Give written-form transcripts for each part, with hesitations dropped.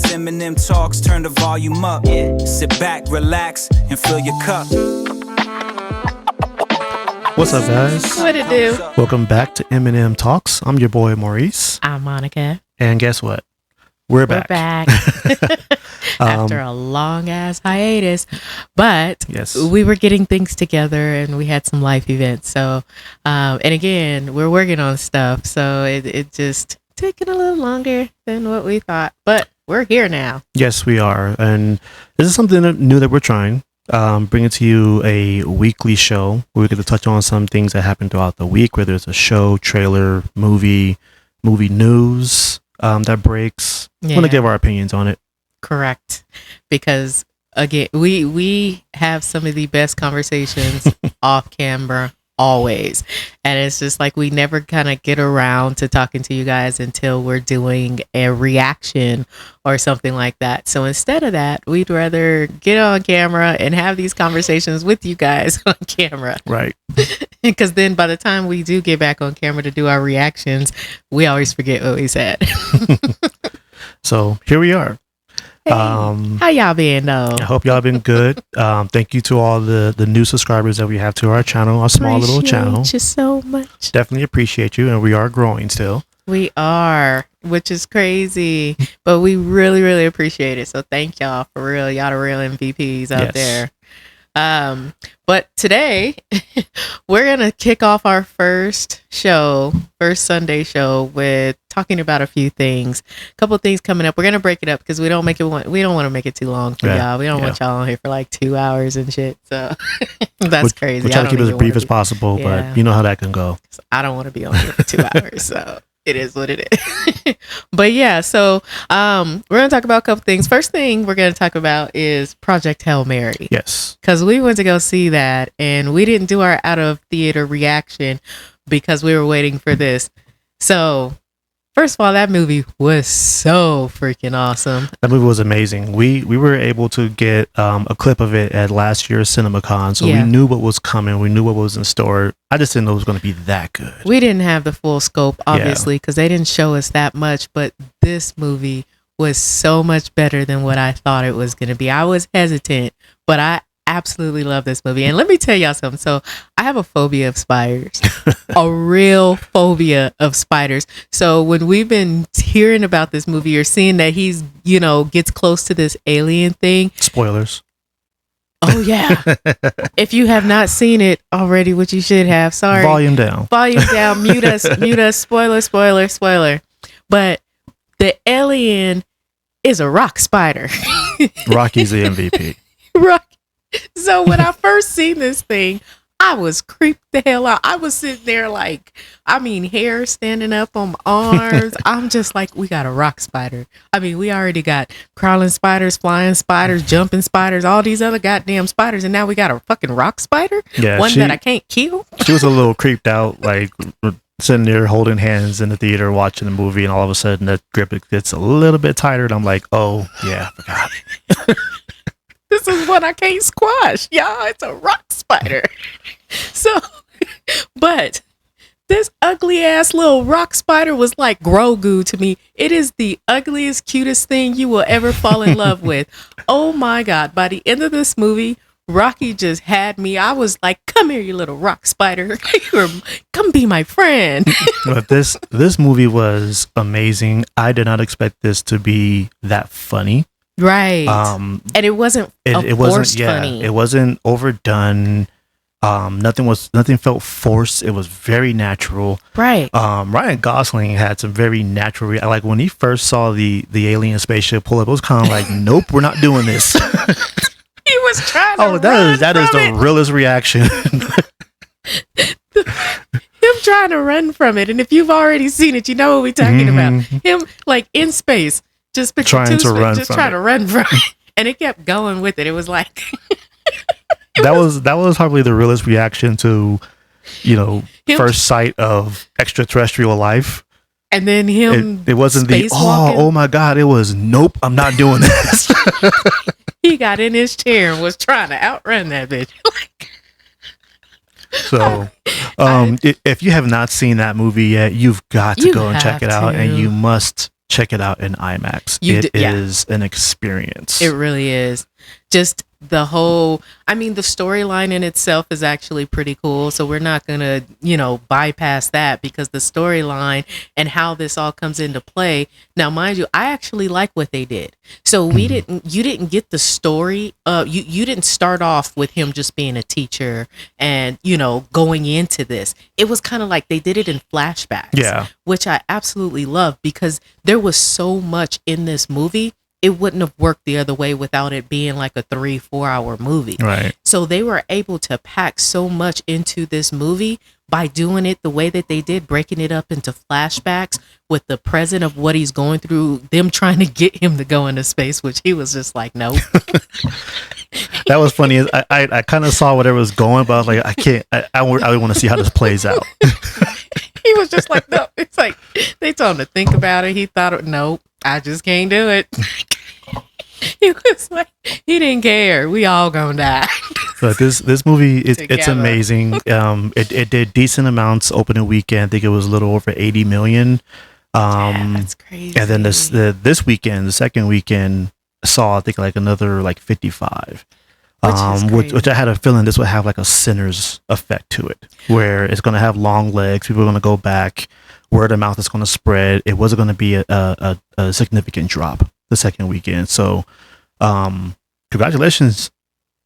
Eminem talks, turn the volume up. Sit back, relax, and fill your cup. What's up, guys? What it do? Welcome back to Eminem Talks. I'm your boy Maurice. I'm Monica. And guess what? We're back. After a long ass hiatus. But yes, we were getting things together and we had some life events. So, and again, we're working on stuff. So it just taking a little longer than what we thought. But we're here now. Yes, we are. And this is something new that we're trying. Bringing to you a weekly show where we get to touch on some things that happen throughout the week, whether it's a show, trailer, movie news that breaks. Yeah. We want to give our opinions on it. Correct. Because again, we have some of the best conversations off camera always. And it's just like we never kind of get around to talking to you guys until we're doing a reaction or something like that. So instead of that, we'd rather get on camera and have these conversations with you guys on camera. Right. Because then by the time we do get back on camera to do our reactions, we always forget what we said. So here we are. Hey, how y'all been though? I hope y'all been good. Thank you to all the new subscribers that we have to our channel, our small little channel. Appreciate you so much. Definitely appreciate you, and we are growing still. We are, which is crazy, but we really, really appreciate it. So thank y'all for real. Y'all the real MVPs out there. But today we're going to kick off our first Sunday show with talking about a few things, a couple of things coming up. We're going to break it up because we don't want to make it too long for y'all. We don't want y'all on here for like 2 hours and shit. So that's crazy. We'll try to keep it as brief as possible, but you know how that can go. I don't want to be on here for 2 hours. So it is what it is. But yeah, so we're going to talk about a couple things. First thing we're going to talk about is Project Hail Mary. Yes. Because we went to go see that and we didn't do our out of theater reaction because we were waiting for this. So first of all, that movie was so freaking awesome. That movie was amazing. We were able to get a clip of it at last year's CinemaCon, so we knew what was coming. We knew what was in store. I just didn't know it was going to be that good. We didn't have the full scope, obviously, because they didn't show us that much. But this movie was so much better than what I thought it was going to be. I was hesitant, but I absolutely love this movie. And let me tell y'all something. So I have a phobia of spiders, a real phobia of spiders. So when we've been hearing about this movie or seeing that he's, gets close to this alien thing. Spoilers. Oh, yeah. If you have not seen it already, which you should have, sorry. Volume down, mute us. Spoiler. But the alien is a rock spider. Rocky's the MVP. Rocky. So when I first seen this thing, I was creeped the hell out. I was sitting there hair standing up on my arms. I'm just like, we got a rock spider. I mean, we already got crawling spiders, flying spiders, jumping spiders, all these other goddamn spiders. And now we got a fucking rock spider? Yeah, one that I can't kill? She was a little creeped out, like sitting there holding hands in the theater watching the movie. And all of a sudden that grip gets a little bit tighter. And I'm like, oh, yeah, I forgot. This is what I can't squash. Y'all, it's a rock spider. So, but this ugly ass little rock spider was like Grogu to me. It is the ugliest, cutest thing you will ever fall in love with. Oh my God. By the end of this movie, Rocky just had me. I was like, come here, you little rock spider. Come be my friend. But this movie was amazing. I did not expect this to be that funny. Right. And it wasn't funny. It wasn't overdone. Nothing felt forced. It was very natural. Right. Ryan Gosling had some very natural like when he first saw the alien spaceship pull up, it was kind of like, nope, we're not doing this. He was trying to that is the realest reaction. Him trying to run from it. And if you've already seen it, you know what we're talking about. Him like in space. Just trying to run from it. And it kept going with it. It was like that was probably the realest reaction to, first sight of extraterrestrial life. And then him it wasn't oh my God, it was nope, I'm not doing this. He got in his chair and was trying to outrun that bitch. So if you have not seen that movie yet, you've got to go and check it out, and you must check it out in IMAX. It is an experience. It really is. Just the whole, I mean, the storyline in itself is actually pretty cool. So we're not going to, bypass that, because the storyline and how this all comes into play. Now, mind you, I actually like what they did. So you didn't get the story. You didn't start off with him just being a teacher and, going into this. It was kind of like they did it in flashbacks. Yeah. Which I absolutely love, because there was so much in this movie. It wouldn't have worked the other way without it being like a 3-4 hour movie. Right. So they were able to pack so much into this movie by doing it the way that they did, breaking it up into flashbacks with the present of what he's going through, them trying to get him to go into space, which he was just like, nope. That was funny. I kind of saw where it was going, but I was like, I can't, I want to see how this plays out. He was just like, no. It's like, they told him to think about it. He thought, nope, I just can't do it. He was like, he didn't care. We all gonna die. So this movie it's amazing. It did decent amounts opening weekend. I think it was a little over 80 million. That's crazy. And then this weekend, the second weekend, saw I think like another like 55. Which I had a feeling this would have like a Sinners effect to it, where it's going to have long legs. People are going to go back. Word of mouth is going to spread. It wasn't going to be a significant drop the second weekend. So, congratulations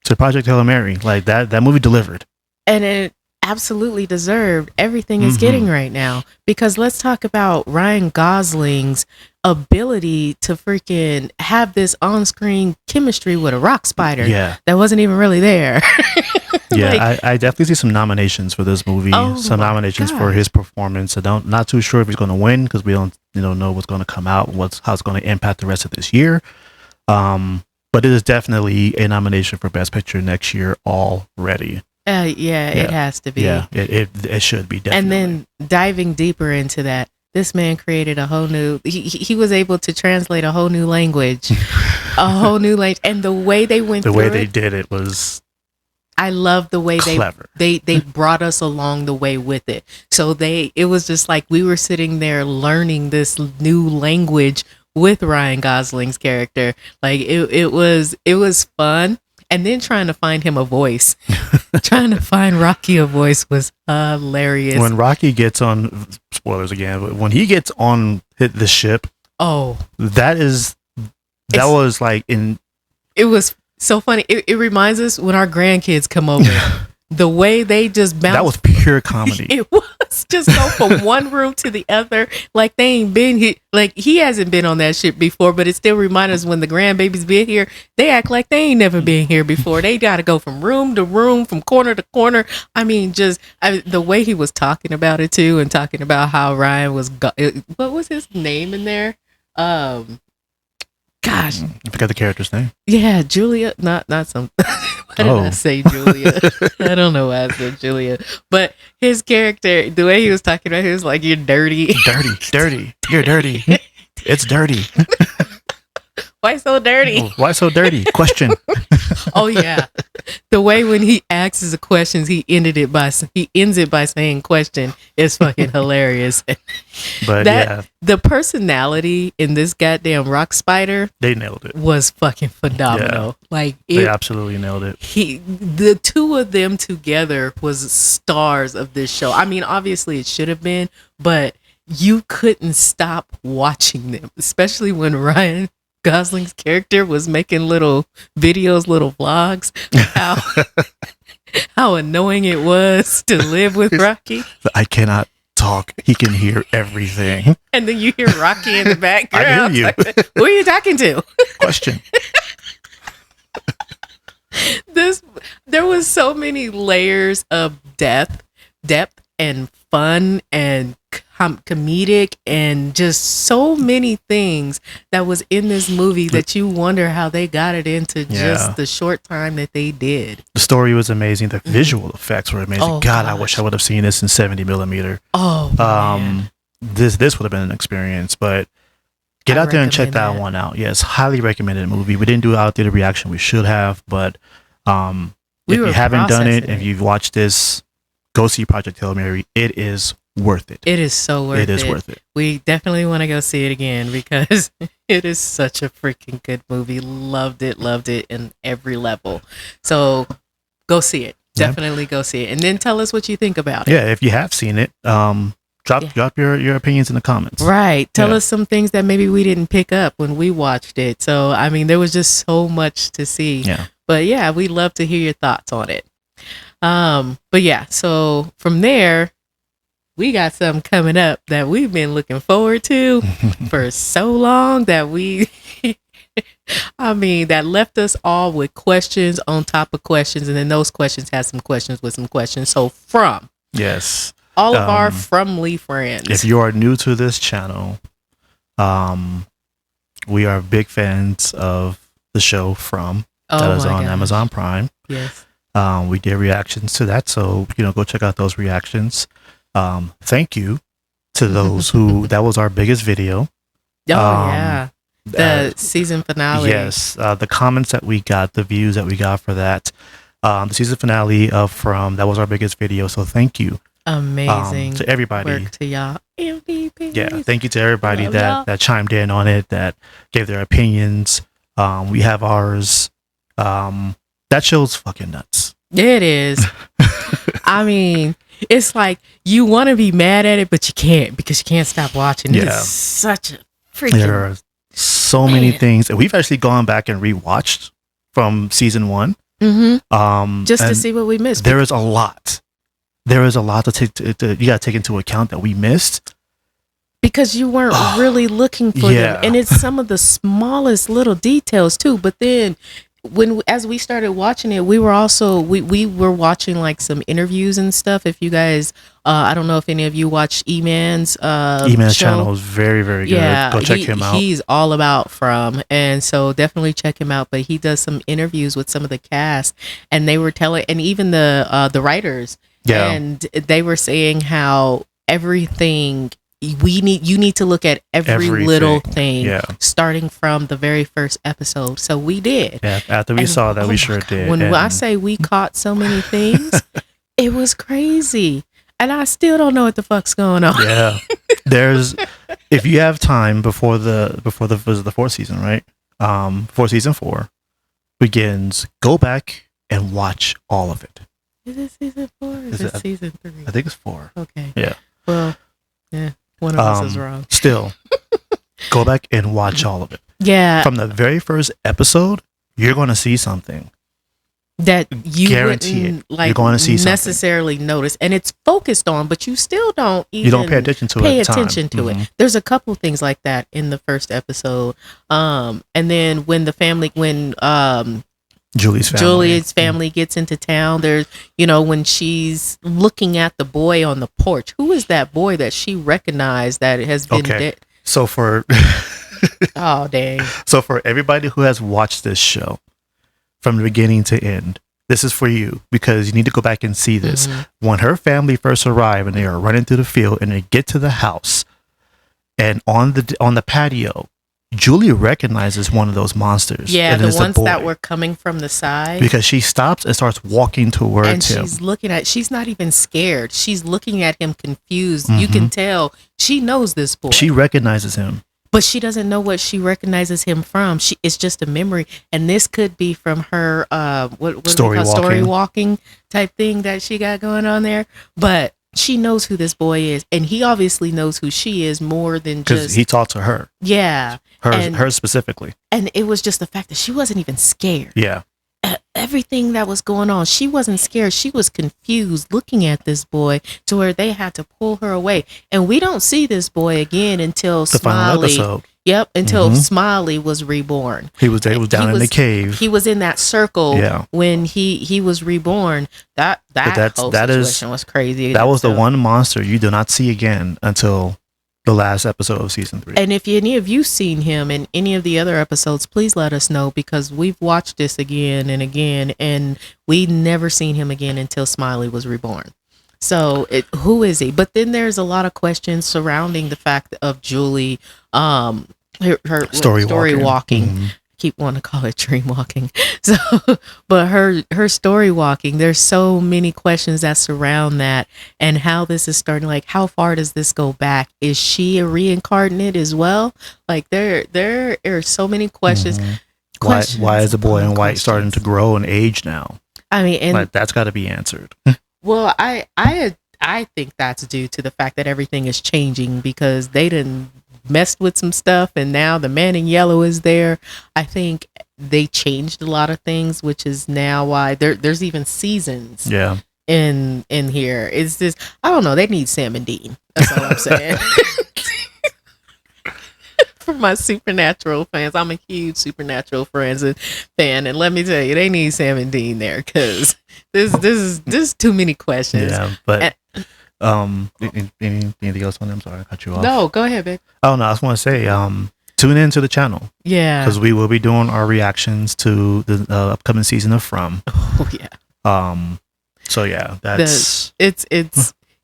to Project Hail Mary. Like that movie delivered. And it absolutely deserved everything it's getting right now. Because let's talk about Ryan Gosling's ability to freaking have this on-screen chemistry with a rock spider that wasn't even really there. Yeah, I definitely see some nominations for this movie. Some nominations for his performance. Not too sure if he's going to win, because we don't know what's going to come out, how it's going to impact the rest of this year. But it is definitely a nomination for Best Picture next year already. It has to be. Yeah, it should be, definitely. And then diving deeper into that, this man created a whole new, he was able to translate a whole new language, and the way they went through it. The way they did it was, I love the way clever. they brought us along the way with it. So it was just like we were sitting there learning this new language with Ryan Gosling's character. Like it was fun. And then trying to find him a voice, trying to find Rocky a voice was hilarious. When Rocky gets on, spoilers again, but when he gets on the ship, that was like it was so funny. It reminds us when our grandkids come over. The way they just bounced. That was pure comedy. It was just go from one room to the other. Like they ain't been here. Like he hasn't been on that ship before, but it still reminds us when the grandbabies been here, they act like they ain't never been here before. They got to go from room to room, from corner to corner. I mean, the way he was talking about it too, and talking about how Ryan was, what was his name in there? Gosh, I forgot the character's name. Yeah, Julia. Not some. Why did I say Julia? I don't know why I said Julia. But his character, the way he was talking about, he was like, "You're dirty, dirty. You're dirty. It's dirty. Why so dirty? Why so dirty? Question." Oh yeah, the way when he asks the questions, he ends it by saying "question" is fucking hilarious. But the personality in this goddamn rock spider, they nailed it. Was fucking phenomenal. Yeah. Like they absolutely nailed it. The two of them together was stars of this show. I mean, obviously it should have been, but you couldn't stop watching them, especially when Ryan Gosling's character was making little videos, little vlogs, how annoying it was to live with Rocky. I cannot talk. He can hear everything. And then you hear Rocky in the background. I hear you. Like, who are you talking to? Question. There was so many layers of depth and fun and comedic and just so many things that was in this movie that you wonder how they got it into just the short time that they did. The story was amazing. The visual effects were amazing. God, gosh. I wish I would have seen this in 70 millimeter. Man. This would have been an experience, but get out there and check that one out. Yes, highly recommended movie. We didn't do out there the reaction we should have, but if you haven't done it, if you've watched this, go see Project Hail Mary. It is worth it. It is so worth it. It is worth it. We definitely want to go see it again because it is such a freaking good movie. Loved it in every level. So go see it. Definitely go see it. And then tell us what you think about it. Yeah, if you have seen it, drop your opinions in the comments. Right. Tell us some things that maybe we didn't pick up when we watched it. So, I mean, there was just so much to see. Yeah. But yeah, we'd love to hear your thoughts on it. But yeah, so from there, we got something coming up that we've been looking forward to for so long that that left us all with questions on top of questions. And then those questions had some questions with some questions. So from all of our Fromly friends. If you are new to this channel, we are big fans of the show From. That is on Amazon Prime. Yes. We did reactions to that. So, go check out those reactions. Thank you to those who, that was our biggest video. Yeah. The season finale. Yes. The comments that we got, the views that we got for that. The season finale of From, that was our biggest video. So thank you. Amazing. To everybody. Work to y'all. MVPs. Yeah. Thank you to everybody that chimed in on it, that gave their opinions. We have ours. That show's fucking nuts. It is. I mean, it's like you want to be mad at it, but you can't because you can't stop watching. It is such a freaking. There are so many things, and we've actually gone back and rewatched from season 1. Mm-hmm. Just to see what we missed. There is a lot. There is a lot to take. You got to take into account that we missed because you weren't really looking for them, and it's some of the smallest little details too. But then, as we started watching it, we were also we were watching like some interviews and stuff. If you guys, I don't know if any of you watched E-Man's E-Man's channel is very, very good. Yeah, go check him out. He's all about From, and so definitely check him out. But he does some interviews with some of the cast, and they were telling, and even the writers, and they were saying how everything. You need to look at everything. Little thing, starting from the very first episode. So we did. Yeah, after we saw that, we sure did. When I say we caught so many things, it was crazy, and I still don't know what the fuck's going on. Yeah, if you have time before the fourth season, right? Before season 4 begins, go back and watch all of it. Is it season 4? Or is it season 3? I think it's 4. Okay. Yeah. Well, yeah. One of us is wrong. Still, go back and watch all of it. Yeah. From the very first episode, you're going to see something that you guarantee wouldn't you're going to see necessarily notice, and it's focused on, but you still don't even you don't pay attention to it. There's a couple things like that in the first episode, and then when Julie's family gets into town, there's, when she's looking at the boy on the porch, who is that boy that she recognized that has been dead? So for oh dang. So for everybody who has watched this show from the beginning to end, this is for you, because you need to go back and see this. When her family first arrive and they are running through the field and they get to the house, and on the patio, Julie recognizes one of those monsters. Yeah, the ones that were coming from the side. Because she stops and starts walking towards him. And she's she's not even scared. She's looking at him confused. You can tell she knows this boy. She recognizes him. But she doesn't know what she recognizes him from. It's just a memory. And this could be from her story walking type thing that she got going on there. But she knows who this boy is, and he obviously knows who she is more than just because he talked to her. Yeah, her specifically. And it was just the fact that she wasn't even scared. Yeah, everything that was going on, she wasn't scared. She was confused, looking at this boy to where they had to pull her away. And we don't see this boy again until the final episode. Yep, until Smiley was reborn. He was down in the cave. He was in that circle when he was reborn. That whole situation was crazy. That was the one monster you do not see again until the last episode of season 3. And if any of you seen him in any of the other episodes, please let us know, because we've watched this again and again, and we never seen him again until Smiley was reborn. So who is he? But then there's a lot of questions surrounding the fact of Julie, her story walking. keep wanting to call it dream walking. So, but her story walking, there's so many questions that surround that, and how this is starting. Like, how far does this go back? Is she a reincarnate as well? Like, there are so many questions. Why is the boy in white starting to grow and age now? I mean, and like, that's got to be answered. well, I think that's due to the fact that everything is changing, because they didn't messed with some stuff, and now the man in yellow is there. I think they changed a lot of things, which is now why there's even seasons. Yeah. In here, it's just, I don't know. They need Sam and Dean. That's all I'm saying. For my Supernatural fans, I'm a huge Supernatural fan, and let me tell you, they need Sam and Dean there, because this is too many questions. Yeah, but anything else on them? Sorry, I cut you off. No, go ahead, babe. Oh no, I just want to say, tune in to the channel. Yeah, because we will be doing our reactions to the upcoming season of From. Oh yeah. So yeah, that's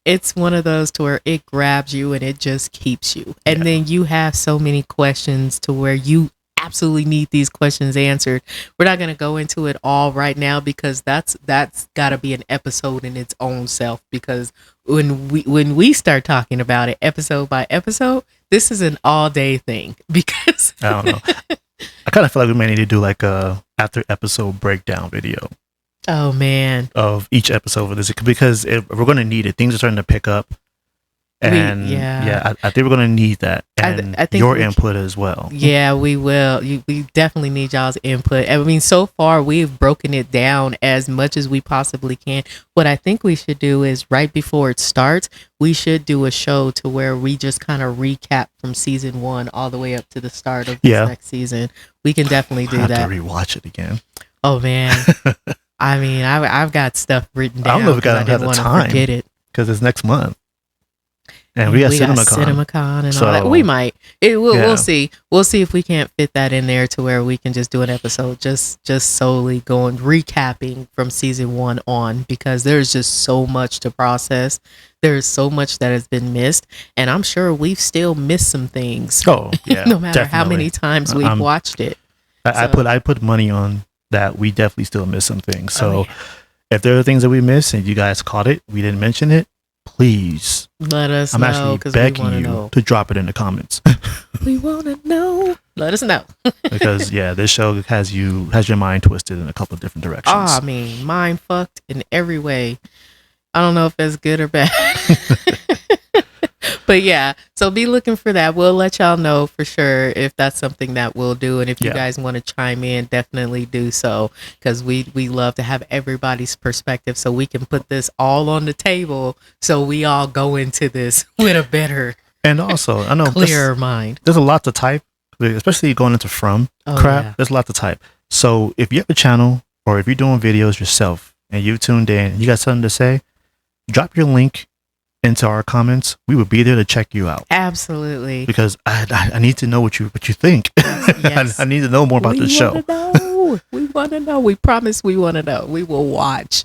it's one of those to where it grabs you and it just keeps you, and then you have so many questions to where you absolutely need these questions answered. We're not going to go into it all right now, because that's got to be an episode in its own self, because when we start talking about it episode by episode, this is an all day thing, because I don't know. I kind of feel like we may need to do like a after episode breakdown video. Oh man, of each episode of this, because we're going to need it. Things are starting to pick up, and I think we're going to need that, and I think your input as well. Yeah, we will. We definitely need y'all's input. I mean, so far we've broken it down as much as we possibly can. What I think we should do is, right before it starts, we should do a show to where we just kind of recap from season 1 all the way up to the start of this next season. We can definitely do I have that. to rewatch it again. Oh man. I mean, I've got stuff written down. I don't know if we have the time. Forget it, because it's next month, and we got CinemaCon and all that. We might. We'll see. We'll see if we can't fit that in there to where we can just do an episode just solely recapping from season 1 on, because there's just so much to process. There's so much that has been missed, and I'm sure we've still missed some things. Oh yeah, no matter definitely. how many times we've watched it. I put money on that we definitely still miss some things. So if there are things that we missed and you guys caught it, we didn't mention it, please let us know. I'm actually begging you to drop it in the comments. We want to know. Let us know. Because this show has your mind twisted in a couple of different directions. Oh, I mean, mind fucked in every way. I don't know if that's good or bad. But yeah, so be looking for that. We'll let y'all know for sure if that's something that we'll do. And if you guys want to chime in, definitely do so, because we love to have everybody's perspective, so we can put this all on the table, so we all go into this with a better and also, I know, clearer mind. There's a lot to type, especially going into crap. Yeah. There's a lot to type. So if you have a channel, or if you're doing videos yourself and you tuned in and you got something to say, drop your link into our comments. We will be there to check you out. Absolutely. Because I need to know what you think. Yes. I need to know more about the show. We want to know. We promise we want to know. We will watch,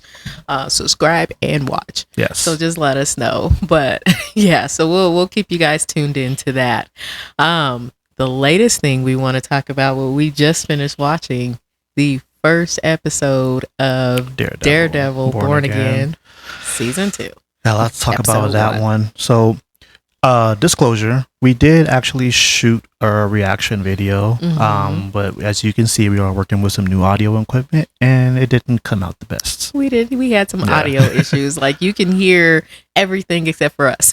subscribe, and watch. Yes. So just let us know. But yeah, so we'll keep you guys tuned into that. The latest thing we want to talk about, what we just finished watching, the first episode of Daredevil Born Again, season 2. Now let's talk about that one. So, disclosure, we did actually shoot a reaction video, but as you can see, we are working with some new audio equipment, and it didn't come out the best. We had some audio issues. Like, you can hear everything except for us.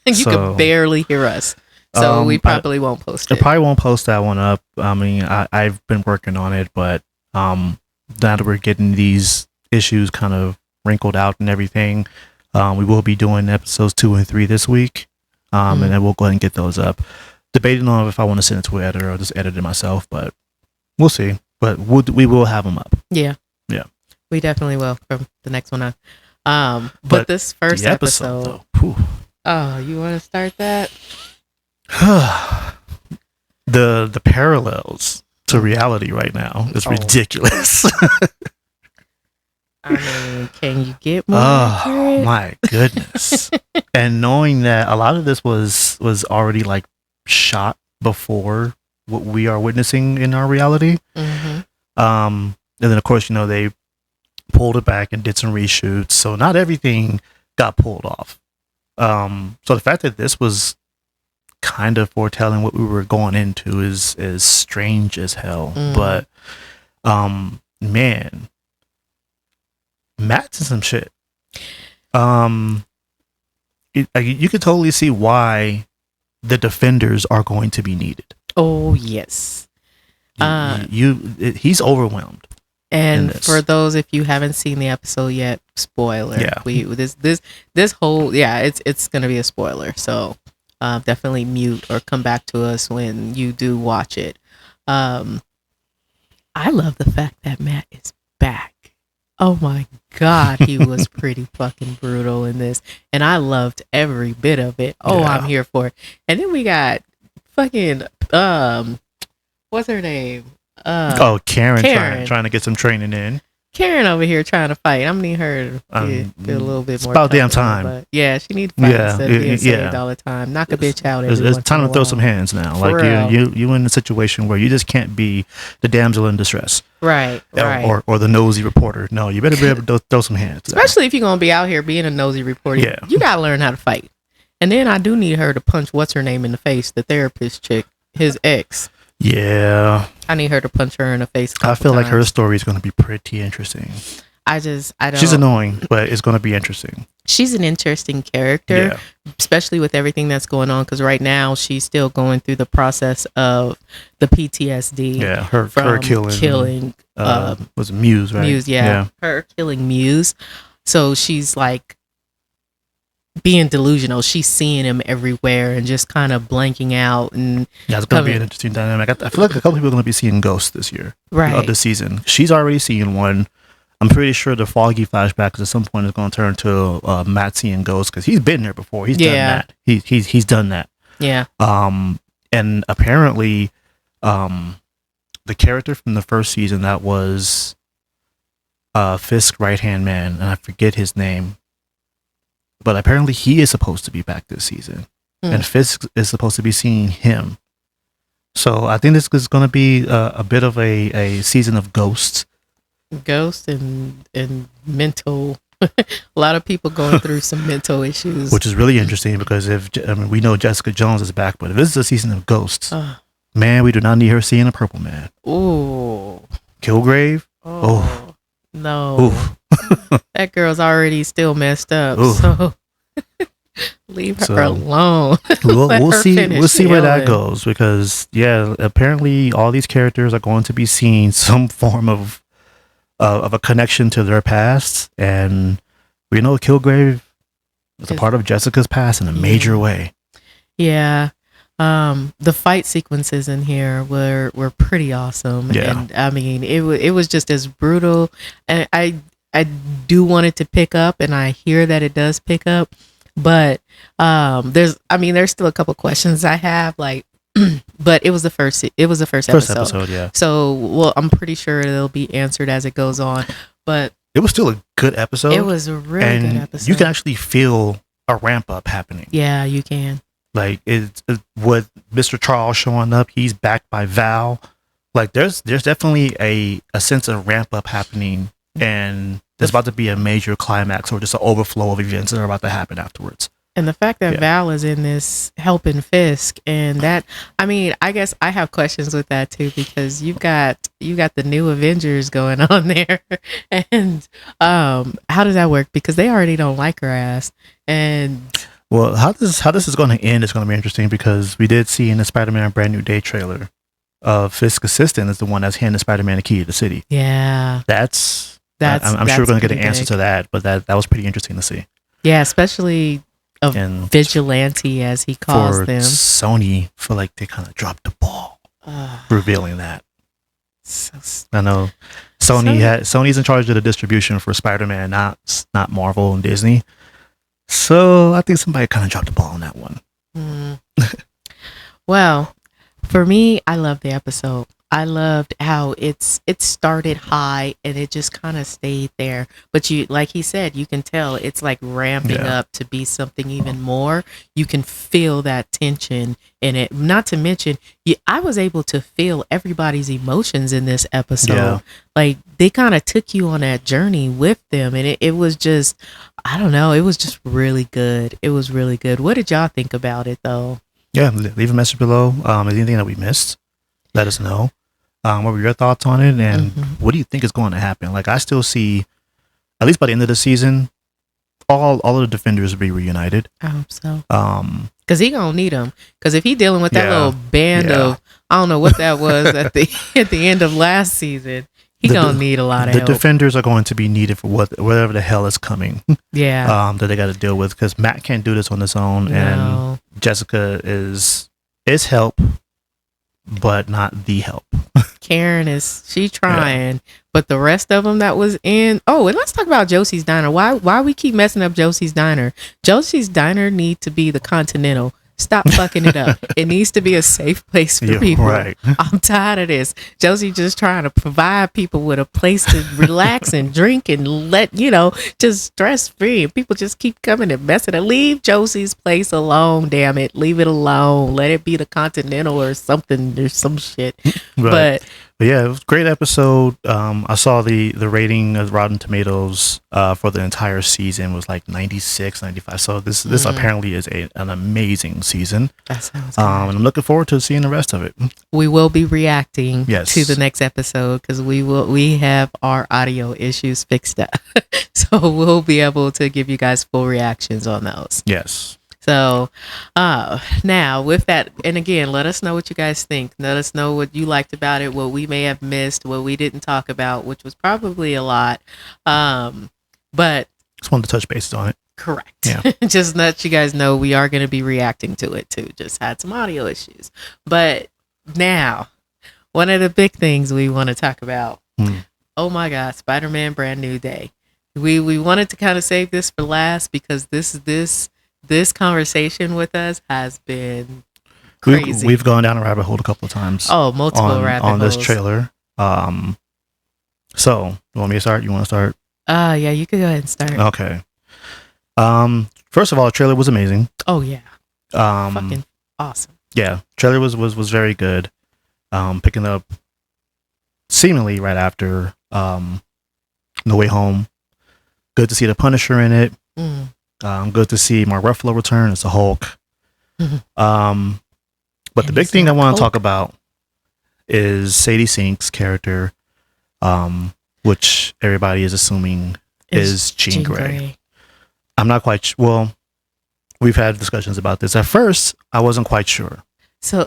You can barely hear us. So we probably won't post it. I probably won't post that one up. I mean, I've been working on it, but now that we're getting these issues kind of wrinkled out and everything, we will be doing episodes 2 and 3 this week, and then we'll go ahead and get those up. Debating on if I want to send it to an editor or just edit it myself, but we'll see. But we will have them up. Yeah, we definitely will from the next one on. But this first episode oh, you want to start that? The parallels to reality right now is ridiculous. I mean, can you get more accurate? My goodness. And knowing that a lot of this was already like shot before what we are witnessing in our reality, And then of course, they pulled it back and did some reshoots, so not everything got pulled off. So the fact that this was kind of foretelling what we were going into is strange as hell. But man, Matt's in some shit. You could totally see why the defenders are going to be needed. Oh yes. He's overwhelmed. And for those, if you haven't seen the episode yet, spoiler. Yeah. This whole it's gonna be a spoiler. So definitely mute or come back to us when you do watch it. I love the fact that Matt is back. Oh my God, he was pretty fucking brutal in this, and I loved every bit of it. Oh, yeah. I'm here for it. And then we got fucking what's her name? Karen trying to get some training in. Karen over here trying to fight. I'm gonna need her to be a little bit more. It's about damn time. But yeah, she needs to fight instead of being saved all the time. Knock a bitch out. It's time to throw some hands now. For like real. you in a situation where you just can't be the damsel in distress, right? Or the nosy reporter. No, you better be able to throw some hands. Especially if you're gonna be out here being a nosy reporter. Yeah. You gotta learn how to fight. And then I do need her to punch what's her name in the face, the therapist chick, his ex. Yeah, I need her to punch her in the face. I feel like her story is going to be pretty interesting. I don't. She's annoying, but it's going to be interesting. She's an interesting character, especially with everything that's going on. Because right now she's still going through the process of the PTSD. Yeah, her killing. Was Muse, right? Muse, yeah. Her killing Muse. So she's like being delusional. She's seeing him everywhere and just kind of blanking out. And yeah, it's going to be an interesting dynamic. I feel like a couple people are going to be seeing ghosts this year, of the season. She's already seeing one. I'm pretty sure the Foggy flashbacks at some point is going to turn to Matt seeing ghosts because he's been there before. He's done that. He's done that. Yeah. And apparently, the character from the first season that was Fisk's right hand man, and I forget his name, but apparently he is supposed to be back this season, and Fisk is supposed to be seeing him. So I think this is going to be a bit of a season of ghosts. Ghost and mental a lot of people going through some mental issues, which is really interesting because we know Jessica Jones is back, but if this is a season of ghosts, man, we do not need her seeing a purple man. Ooh, Kilgrave. No. That girl's already still messed up. Ooh. So leave her alone. We'll see where that goes because apparently all these characters are going to be seeing some form of a connection to their past, and we know Kilgrave is a part of Jessica's past in a major way. Yeah. The fight sequences in here were pretty awesome. Yeah. And I mean, it was just as brutal, and I do want it to pick up, and I hear that it does pick up, but there's still a couple questions I have, like, but it was the first episode. Yeah. So, I'm pretty sure it'll be answered as it goes on, but it was still a good episode. It was a really good episode. You can actually feel a ramp up happening. Yeah, you can. Like it's with Mr. Charles showing up, he's backed by Val. Like there's definitely a sense of ramp up happening, and there's about to be a major climax or just an overflow of events that are about to happen afterwards. And the fact that Val is in this helping Fisk, and that, I mean, I guess I have questions with that too, because you got the new Avengers going on there, and how does that work? Because they already don't like her ass, and well, how this is going to end is going to be interesting because we did see in the Spider-Man Brand New Day trailer, Fisk's assistant is the one that's handing Spider-Man the key to the city. Yeah, I'm sure we're going to get an answer to that, but that was pretty interesting to see. Yeah, especially a vigilante, as he calls them. Sony feel like they kind of dropped the ball revealing that. I know Sony's in charge of the distribution for Spider-Man, not Marvel and Disney. So I think somebody kind of dropped the ball on that one. Well, for me, I love the episode. I loved how it started high and it just kind of stayed there. But you, like he said, you can tell it's like ramping up to be something even more. You can feel that tension in it. Not to mention, I was able to feel everybody's emotions in this episode. Yeah. Like they kind of took you on that journey with them, and it was just, I don't know, it was just really good. It was really good. What did y'all think about it though? Yeah, leave a message below. Anything that we missed, let us know. What were your thoughts on it, and what do you think is going to happen? Like, I still see, at least by the end of the season, all of the defenders will be reunited. I hope so. Because he gonna need them. Because if he dealing with that little band of, I don't know what that was at the end of last season, he gonna need a lot of help. The defenders are going to be needed for whatever the hell is coming. Yeah. That they got to deal with, because Matt can't do this on his own, and Jessica is help, but not the help. Karen she trying, but the rest of them that was in. Oh, and let's talk about Josie's Diner. Why we keep messing up Josie's Diner? Josie's Diner need to be the Continental. Stop fucking it up. It needs to be a safe place for people. Right. I'm tired of this. Josie just trying to provide people with a place to relax and drink and let, just stress free. And people just keep coming and messing it. Leave Josie's place alone, damn it. Leave it alone. Let it be the Continental or something or some shit. Right. But yeah, it was a great episode. I saw the rating of Rotten Tomatoes for the entire season was like 96, 95. So this apparently is an amazing season. That sounds good. And I'm looking forward to seeing the rest of it. We will be reacting to the next episode because we have our audio issues fixed up. So we'll be able to give you guys full reactions on those. Yes. So now with that, and again, let us know what you guys think. Let us know what you liked about it, what we may have missed, what we didn't talk about, which was probably a lot. But just wanted to touch bases on it. Correct. Yeah. Just let you guys know we are going to be reacting to it too. Just had some audio issues. But now, one of the big things we want to talk about. Oh my God, Spider-Man Brand New Day. We wanted to kind of save this for last because this conversation with us has been crazy. We've gone down a rabbit hole a couple of times. Oh, multiple rabbit holes. On this trailer. So, you want me to start? You want to start? Yeah, you can go ahead and start. Okay. First of all, the trailer was amazing. Oh, yeah. Fucking awesome. Yeah, trailer was very good. Picking up seemingly right after No Way Home. Good to see the Punisher in it. Good to see Mark Ruffalo return as the Hulk. But the big thing I want to talk about is Sadie Sink's character, which everybody is assuming is Jean Grey. I'm not quite well. We've had discussions about this. At first, I wasn't quite sure.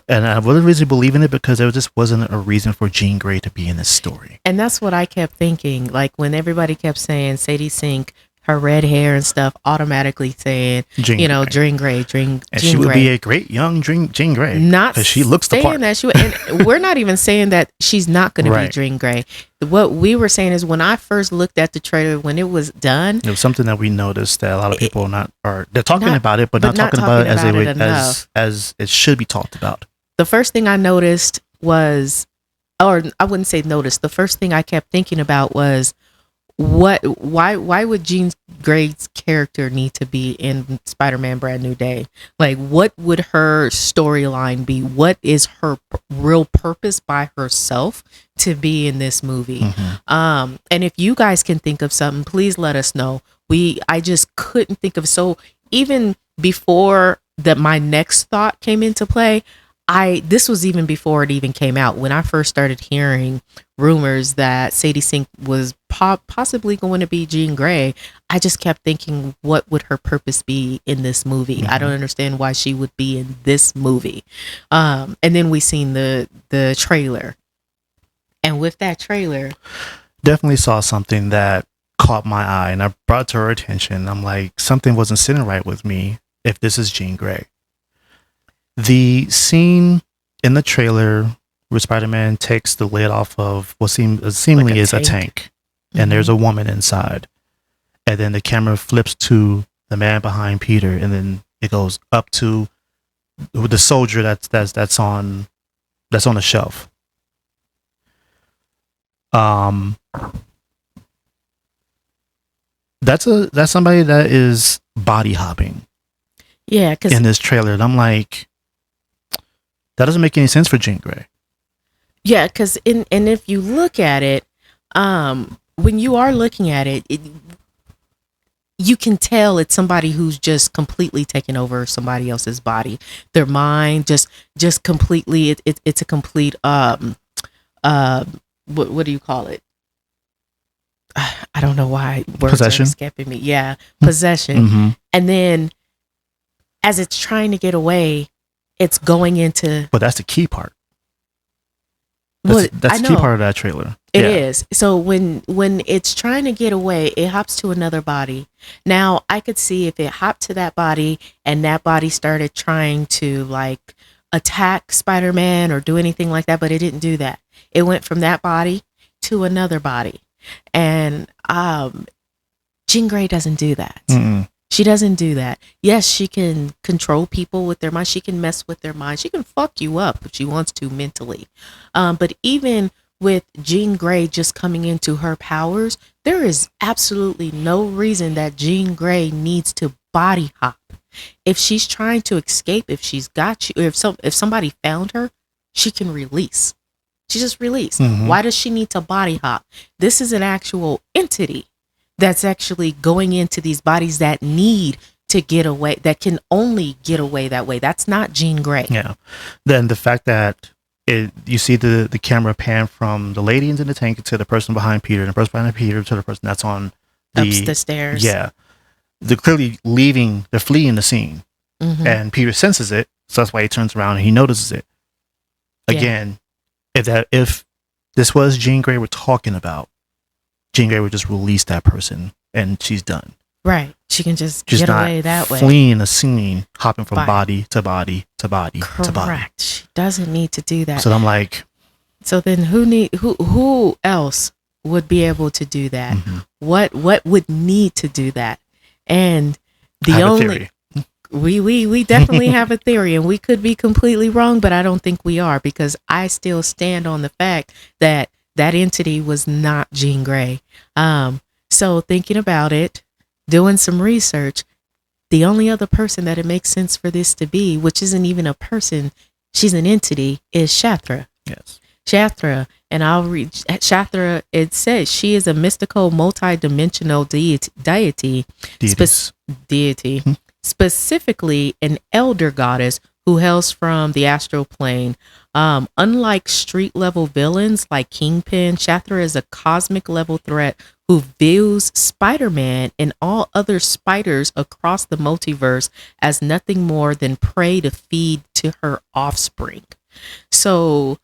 And I wasn't really believing it because there just wasn't a reason for Jean Grey to be in this story. And that's what I kept thinking. Like when everybody kept saying Sadie Sink, her red hair and stuff, automatically saying, Jean Grey. And she would be a great young Jean Grey. Not because she looks the part. And we're not even saying that she's not going to be Jean Grey. What we were saying is when I first looked at the trailer, when it was done, it was something that we noticed that a lot of people they're talking about it, but not talking about it as it should be talked about. The first thing I noticed was, or I wouldn't say noticed, the first thing I kept thinking about was, why would Jean Grey's character need to be in Spider-Man Brand New Day? Like, what would her storyline be? What is her real purpose by herself to be in this movie? And if you guys can think of something, please let us know. I just couldn't think of, so even before that my next thought came into play, this was even before it even came out. When I first started hearing rumors that Sadie Sink was possibly going to be Jean Grey, I just kept thinking, what would her purpose be in this movie? I don't understand why she would be in this movie. And then we seen the trailer. And with that trailer, definitely saw something that caught my eye and I brought to her attention. I'm like, something wasn't sitting right with me if this is Jean Grey. The scene in the trailer where Spider-Man takes the lid off of what seemingly is a tank, and there's a woman inside, and then the camera flips to the man behind Peter, and then it goes up to the soldier that's on the shelf. Um, that's somebody that is body hopping. Yeah, because in this trailer, and I'm like, that doesn't make any sense for Jean Grey. yeah, because and if you look at it, when you are looking at it, you can tell it's somebody who's just completely taken over somebody else's body, their mind, just completely. It's a complete what do you call it? I don't know why words Possession? are escaping me. Yeah, possession. Mm-hmm. And then as it's trying to get away, it's going into. But that's the key part. Well, That's the key part of that trailer. It is. So when it's trying to get away, it hops to another body. Now, I could see if it hopped to that body and that body started trying to like attack Spider-Man or do anything like that, but it didn't do that. It went from that body to another body. And Jean Grey doesn't do that. Mm-mm. She doesn't do that. Yes, she can control people with their mind. She can mess with their mind. She can fuck you up if she wants to mentally. But even with Jean Grey just coming into her powers, there is absolutely no reason that Jean Grey needs to body hop. If she's trying to escape, if she's got you, if somebody found her, she can release. She just release. Mm-hmm. Why does she need to body hop? This is an actual entity that's actually going into these bodies that need to get away, that can only get away that way. That's not Jean Grey. Yeah. Then the fact that you see the camera pan from the lady into the tank to the person behind Peter, and the person behind Peter to the person that's on up the stairs. Yeah. They're clearly they're fleeing the scene. Mm-hmm. And Peter senses it, so that's why he turns around and he notices it. Again, if this was Jean Grey we're talking about, Jean Grey would just release that person and she's done. Right. She can just get away that way. Fleeing a scene, hopping from body to body to body to body. Correct. She doesn't need to do that. So I'm like, so then who else would be able to do that? Mm-hmm. What would need to do that? And we definitely have a theory, and we could be completely wrong, but I don't think we are, because I still stand on the fact that that entity was not Jean Grey. So thinking about it, doing some research, the only other person that it makes sense for this to be, which isn't even a person, she's an entity, is Shathra. Yes. Shathra, and I'll read Shathra. It says she is a mystical, multi-dimensional deity, specifically an elder goddess who hails from the astral plane. Unlike street level villains like Kingpin, Shathra is a cosmic level threat who views Spider-Man and all other spiders across the multiverse as nothing more than prey to feed to her offspring. So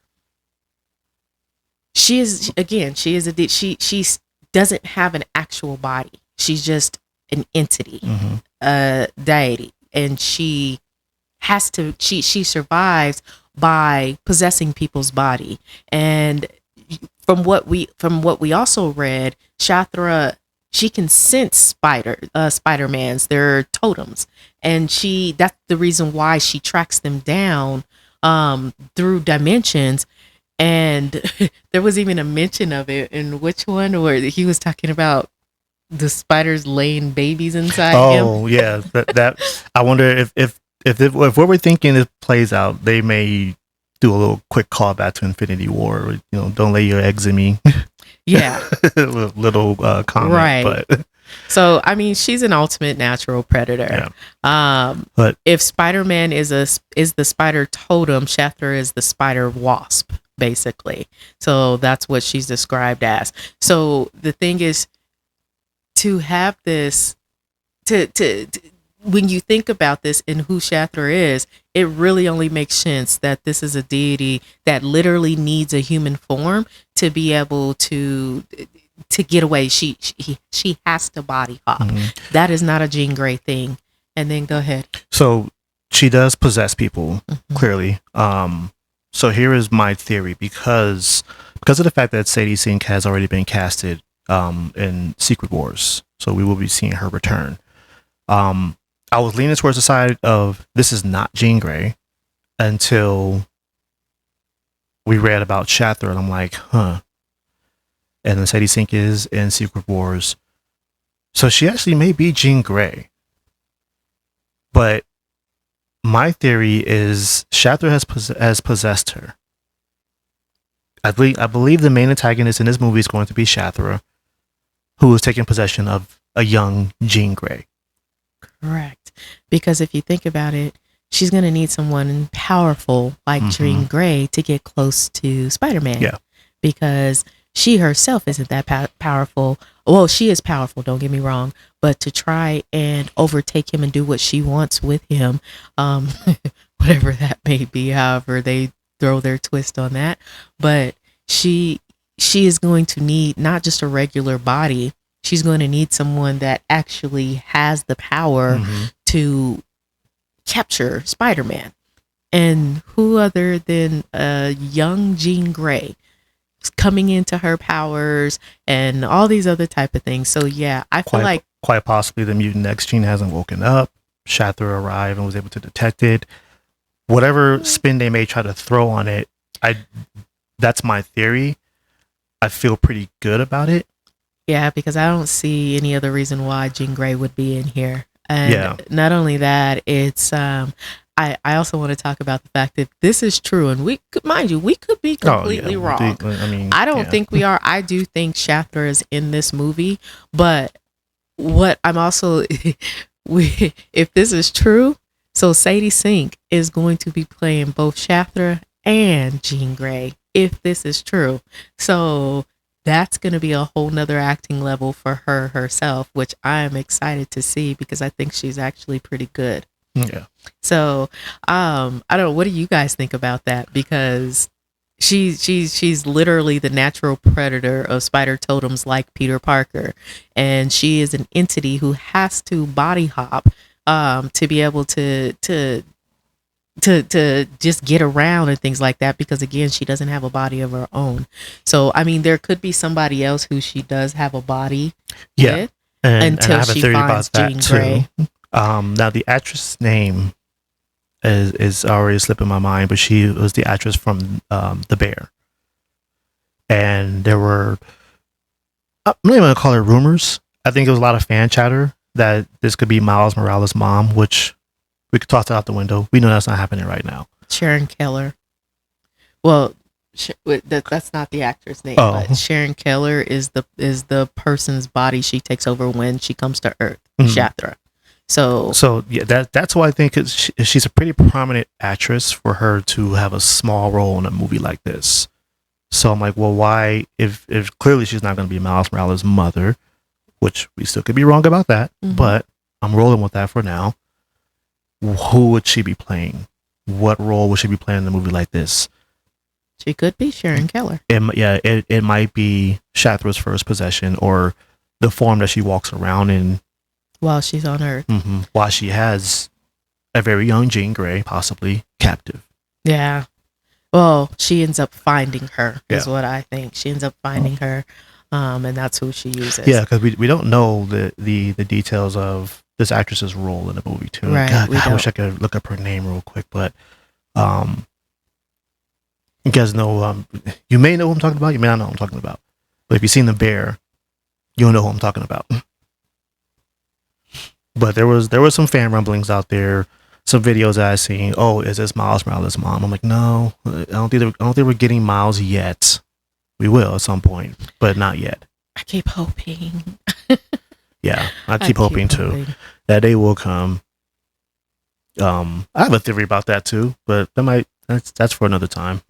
she doesn't have an actual body. She's just an entity, a deity, and she survives by possessing people's body. And from what we also read, Shathra, she can sense Spider-Man's, their totems, and that's the reason why she tracks them down through dimensions. And there was even a mention of it in which one, where he was talking about the spiders laying babies inside him. Oh yeah, that I wonder if what we're thinking it plays out, they may do a little quick callback to Infinity War. Don't lay your eggs in me. Yeah, little comment, right? But so I mean, she's an ultimate natural predator. Yeah. But if Spider-Man is the spider totem, Shathra is the spider wasp, basically. So that's what she's described as. So the thing is, to have this, to when you think about this and who Shathra is, it really only makes sense that this is a deity that literally needs a human form to be able to get away. She has to body hop. Mm-hmm. That is not a Jean Grey thing. And then go ahead. So she does possess people, clearly. So here is my theory, because of the fact that Sadie Sink has already been casted in Secret Wars, so we will be seeing her return. I was leaning towards the side of this is not Jean Grey until we read about Shathra, and I'm like, and then Sadie Sink is in Secret Wars. So she actually may be Jean Grey. But my theory is Shatner has possessed her. I believe the main antagonist in this movie is going to be Shatner, who is taking possession of a young Jean Grey. Correct. Because if you think about it, she's going to need someone powerful like Jean Grey to get close to Spider-Man. Yeah. Because she herself isn't that powerful. Well, she is powerful, don't get me wrong. But to try and overtake him and do what she wants with him, whatever that may be, however they throw their twist on that. But she is going to need not just a regular body. She's going to need someone that actually has the power to capture Spider-Man. And who other than a young Jean Grey coming into her powers and all these other type of things. So yeah, I feel like quite possibly the mutant X gene hasn't woken up. Shatner arrived and was able to detect it. Whatever spin they may try to throw on it, that's my theory. I feel pretty good about it. Yeah, because I don't see any other reason why Jean Grey would be in here. And not only that, it's I also want to talk about the fact that this is true, and we could, mind you, we could be completely wrong. I don't think we are. I do think Shatner is in this movie, but what I'm also if this is true, so Sadie Sink is going to be playing both Shatner and Jean Grey if this is true. So that's going to be a whole nother acting level for her herself, which I'm excited to see because I think she's actually pretty good. Yeah. So, I don't know. What do you guys think about that? Because she's literally the natural predator of spider totems like Peter Parker. And she is an entity who has to body hop, to be able to just get around and things like that, because again, she doesn't have a body of her own. So I mean, there could be somebody else who she does have a body with until she finds Jean Grey. Now the actress name is already slipping my mind, but she was the actress from The Bear, and there were, I'm not even gonna call it rumors. I think there was a lot of fan chatter that this could be Miles Morales' mom, which we could toss it out the window. We know that's not happening right now. Sharon Keller. Well, that's not the actress name, but Sharon Keller is the person's body she takes over when she comes to Earth. Shatner. So yeah, that's why I think she's a pretty prominent actress for her to have a small role in a movie like this. So I'm like, well, why? If clearly she's not going to be Miles Morales' mother, which we still could be wrong about that, but I'm rolling with that for now. Who would she be playing? What role would she be playing in a movie like this? She could be Sharon Keller. It might be Shatner's first possession, or the form that she walks around in while she's on Earth. While she has a very young Jean Grey, possibly captive. Yeah. Well, she ends up finding her, is what I think. She ends up finding her, and that's who she uses. Yeah, because we don't know the details of this actress's role in the movie too. Right, God, I wish I could look up her name real quick, but you guys know, you may know who I'm talking about, you may not know who I'm talking about. But if you've seen The Bear, you'll know who I'm talking about. But there was some fan rumblings out there, some videos that I seen. Oh, is this Miles Morales' mom? I'm like, no, I don't think we're getting Miles yet. We will at some point, but not yet. I keep hoping. Yeah, I keep hoping too. That day will come. I have a theory about that too, but that's for another time.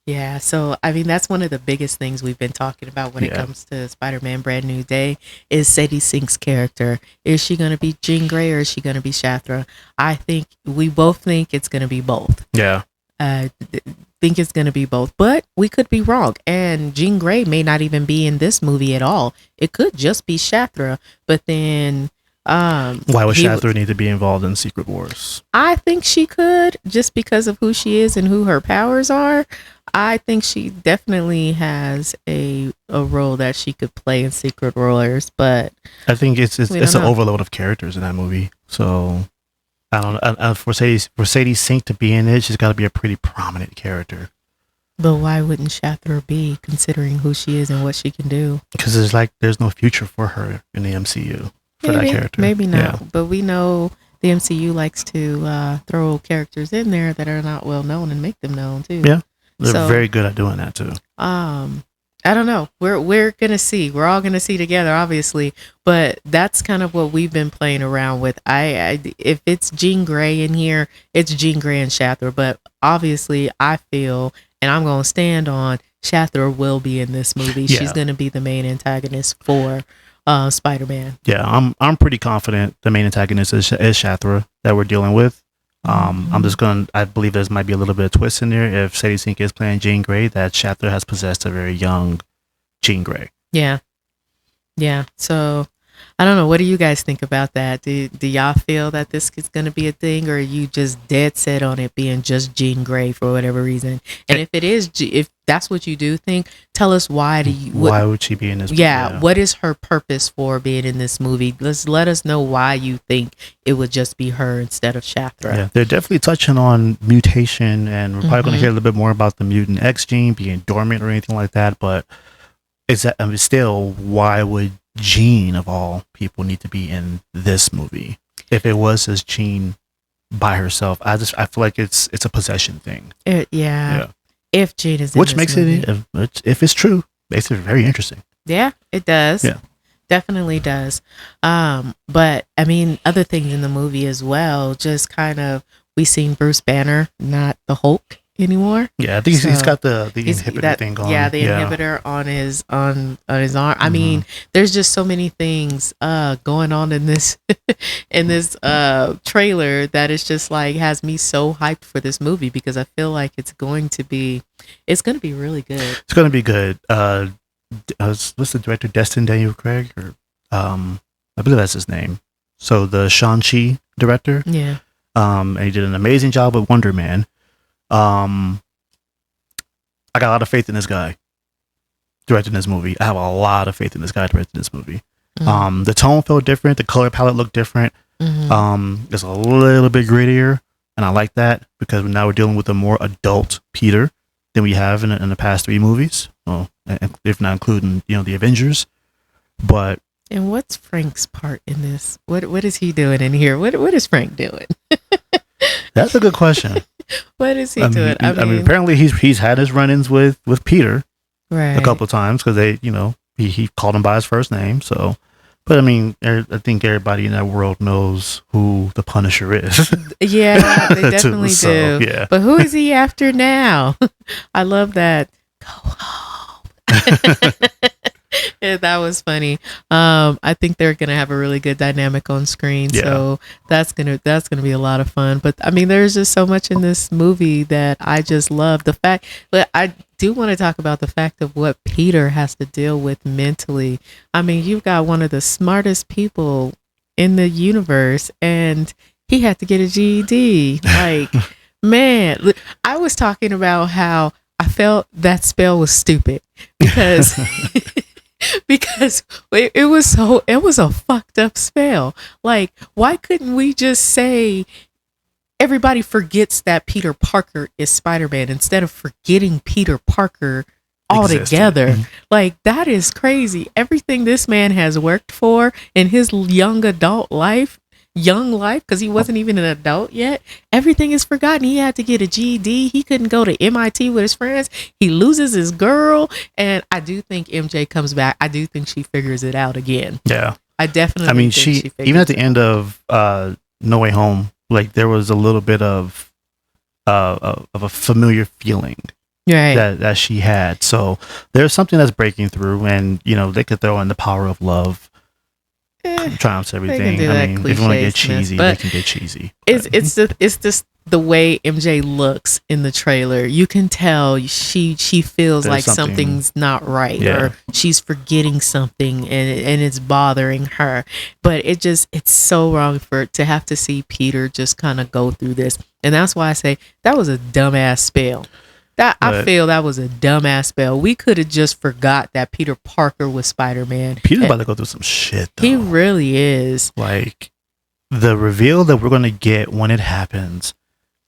Yeah, so I mean, that's one of the biggest things we've been talking about when it comes to Spider-Man Brand New Day is Sadie Sink's character. Is she going to be Jean Grey or is she going to be Shatner? I think we both think it's going to be both. Yeah. Think it's going to be both, but we could be wrong. And Jean Grey may not even be in this movie at all. It could just be Shatner, but then why would Shatner need to be involved in Secret Wars? I think she could, just because of who she is and who her powers are. I think she definitely has a role that she could play in Secret Wars, but I think it's an overload of characters in that movie. So I don't know. For Sadie Sink to be in it, she's got to be a pretty prominent character. But why wouldn't Shathra be, considering who she is and what she can do? Because there's no future for her in the MCU for that character. Maybe not. Yeah. But we know the MCU likes to throw characters in there that are not well known and make them known too. Yeah, they're very good at doing that too. I don't know. We're gonna see. We're all gonna see together, obviously. But that's kind of what we've been playing around with. If it's Jean Grey in here, it's Jean Grey and Shathra. But obviously, I feel, and I'm gonna stand on, Shathra will be in this movie. Yeah. She's gonna be the main antagonist for Spider-Man. Yeah, I'm pretty confident the main antagonist is Shathra that we're dealing with. I believe there might be a little bit of twist in there if Sadie Sink is playing Jean Grey, that Shathra has possessed a very young Jean Grey. Yeah. So I don't know. What do you guys think about that? Do y'all feel that this is going to be a thing, or are you just dead set on it being just Jean Grey for whatever reason? And if it is, if that's what you do think, tell us why why would she be in this movie? Yeah, what is her purpose for being in this movie? Let us know why you think it would just be her instead of Shathra. Yeah, they're definitely touching on mutation, and we're probably going to hear a little bit more about the mutant X gene being dormant or anything like that. But still, why would Jean of all people need to be in this movie? If it was as Jean by herself, I feel like it's a possession thing. Yeah. If Jean is in which this makes movie. it, if it's true, makes it very interesting. Yeah, it does. Yeah. Definitely does. But I mean, other things in the movie as well, just kind of, we seen Bruce Banner, not the Hulk anymore. Yeah, I think he's got the inhibitor thing going. Yeah, the inhibitor on his arm. I mean, there's just so many things going on in this trailer that it's just like has me so hyped for this movie, because I feel like it's going to be really good. It's going to be good. What's the director? Destin Daniel Craig, or I believe that's his name. So the Shang-Chi director. Yeah. And he did an amazing job with Wonder Man. I got a lot of faith in this guy directing this movie. I have a lot of faith in this guy directing this movie. The tone felt different. The color palette looked different. It's a little bit grittier, and I like that, because now we're dealing with a more adult Peter than we have in the past 3 movies. Well, if not including the Avengers. But and what's Frank's part in this? What is he doing in here? What is Frank doing? That's a good question. What is he doing? I mean, apparently he's had his run-ins with Peter, right, a couple of times, because he called him by his first name. So, but I mean, I think everybody in that world knows who the Punisher is. Yeah, they definitely do. Yeah. But who is he after now? I love that. Go home. Yeah, that was funny. I think they're gonna have a really good dynamic on screen, so that's gonna be a lot of fun. But I mean, there's just so much in this movie that I just love. The fact that I do want to talk about the fact of what Peter has to deal with mentally. I mean, you've got one of the smartest people in the universe, and he had to get a GED. Like, man, I was talking about how I felt that spell was stupid because because it was a fucked up spell. Like, why couldn't we just say everybody forgets that Peter Parker is Spider-Man instead of forgetting Peter Parker altogether? Like, that is crazy. Everything this man has worked for in his young life, because he wasn't even an adult yet, everything is forgotten. He had to get a GED. He couldn't go to MIT with his friends. He loses his girl, and I do think MJ comes back. I do think she figures it out again. Yeah, I definitely. I mean, she even at the end of No Way Home, like, there was a little bit of a familiar feeling, right, that she had. So there's something that's breaking through, and they could throw in the power of love. Triumphs everything. I mean, if you want to get cheesy, they can get cheesy. It's just the way MJ looks in the trailer. You can tell she feels like something's not right, or she's forgetting something, and it's bothering her. But it's so wrong to have to see Peter just kind of go through this, and that's why I say that was a dumbass spell. I feel that was a dumbass spell. We could have just forgot that Peter Parker was Spider-Man. Peter's about to go through some shit, though. He really is. Like, the reveal that we're going to get when it happens,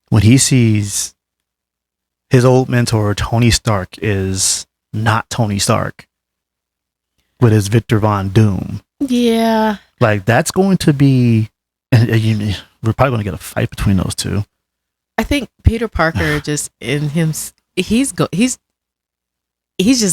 when he sees his old mentor Tony Stark is not Tony Stark, but is Victor Von Doom. Yeah. Like that's going to be, and we're probably going to get a fight between those two. I think Peter Parker just in him, he's just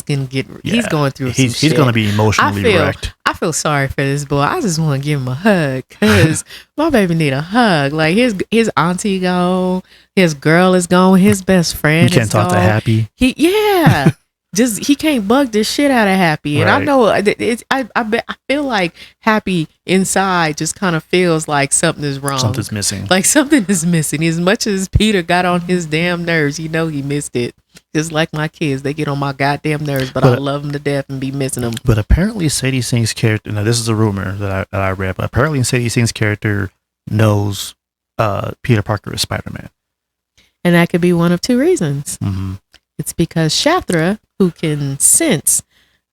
gonna get. Yeah, he's going through. He's going to be emotionally wrecked. I feel sorry for this boy. I just want to give him a hug because my baby need a hug. Like his auntie gone, his girl is gone, his best friend. You can't talk to Happy. He can't bug the shit out of Happy, and right. I know I feel like Happy inside just kind of feels like something is wrong. Something's missing. Like something is missing. As much as Peter got on his damn nerves, he missed it. Just like my kids, they get on my goddamn nerves, but I love them to death and be missing them. But apparently, Sadie Sink's character. Now, this is a rumor that I read, but apparently, Sadie Sink's character knows Peter Parker is Spider-Man, and that could be one of two reasons. Mm-hmm. It's because Shaftra, who can sense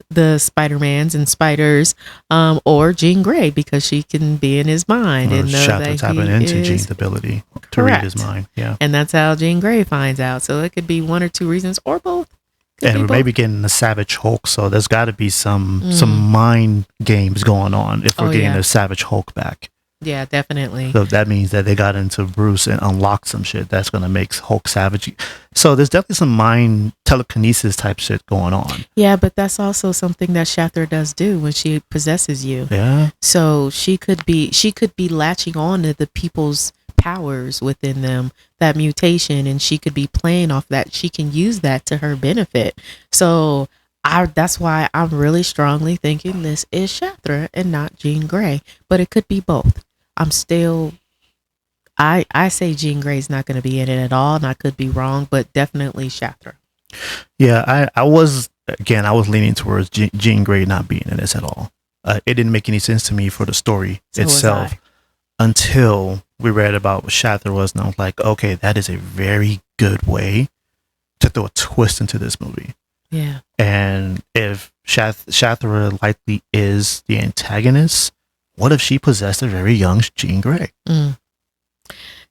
the Spider-Mans and spiders, or Jean Grey, because she can be in his mind and know that tapping into Jean's ability to read his mind. Yeah, and that's how Jean Grey finds out. So it could be one or two reasons, or both. And we're maybe getting the Savage Hulk, so there's got to be some mind games going on if we're getting the Savage Hulk back. Yeah, definitely. So that means that they got into Bruce and unlocked some shit that's going to make Hulk savage. So there's definitely some mind telekinesis type shit going on. Yeah, but that's also something that Shafter does do when she possesses you. Yeah. So she could be latching on to the people's powers within them, that mutation, and she could be playing off that. She can use that to her benefit. So that's why I'm really strongly thinking this is Shafter and not Jean Grey, but it could be both. I say Jean Grey's not going to be in it at all, and I could be wrong, but definitely Shafter. Yeah, I was leaning towards Jean Grey not being in this at all. It didn't make any sense to me for the story itself until we read about what Shafter was, and I was like, okay, that is a very good way to throw a twist into this movie. Yeah. And if Shafter likely is the antagonist, what if she possessed a very young Jean Grey?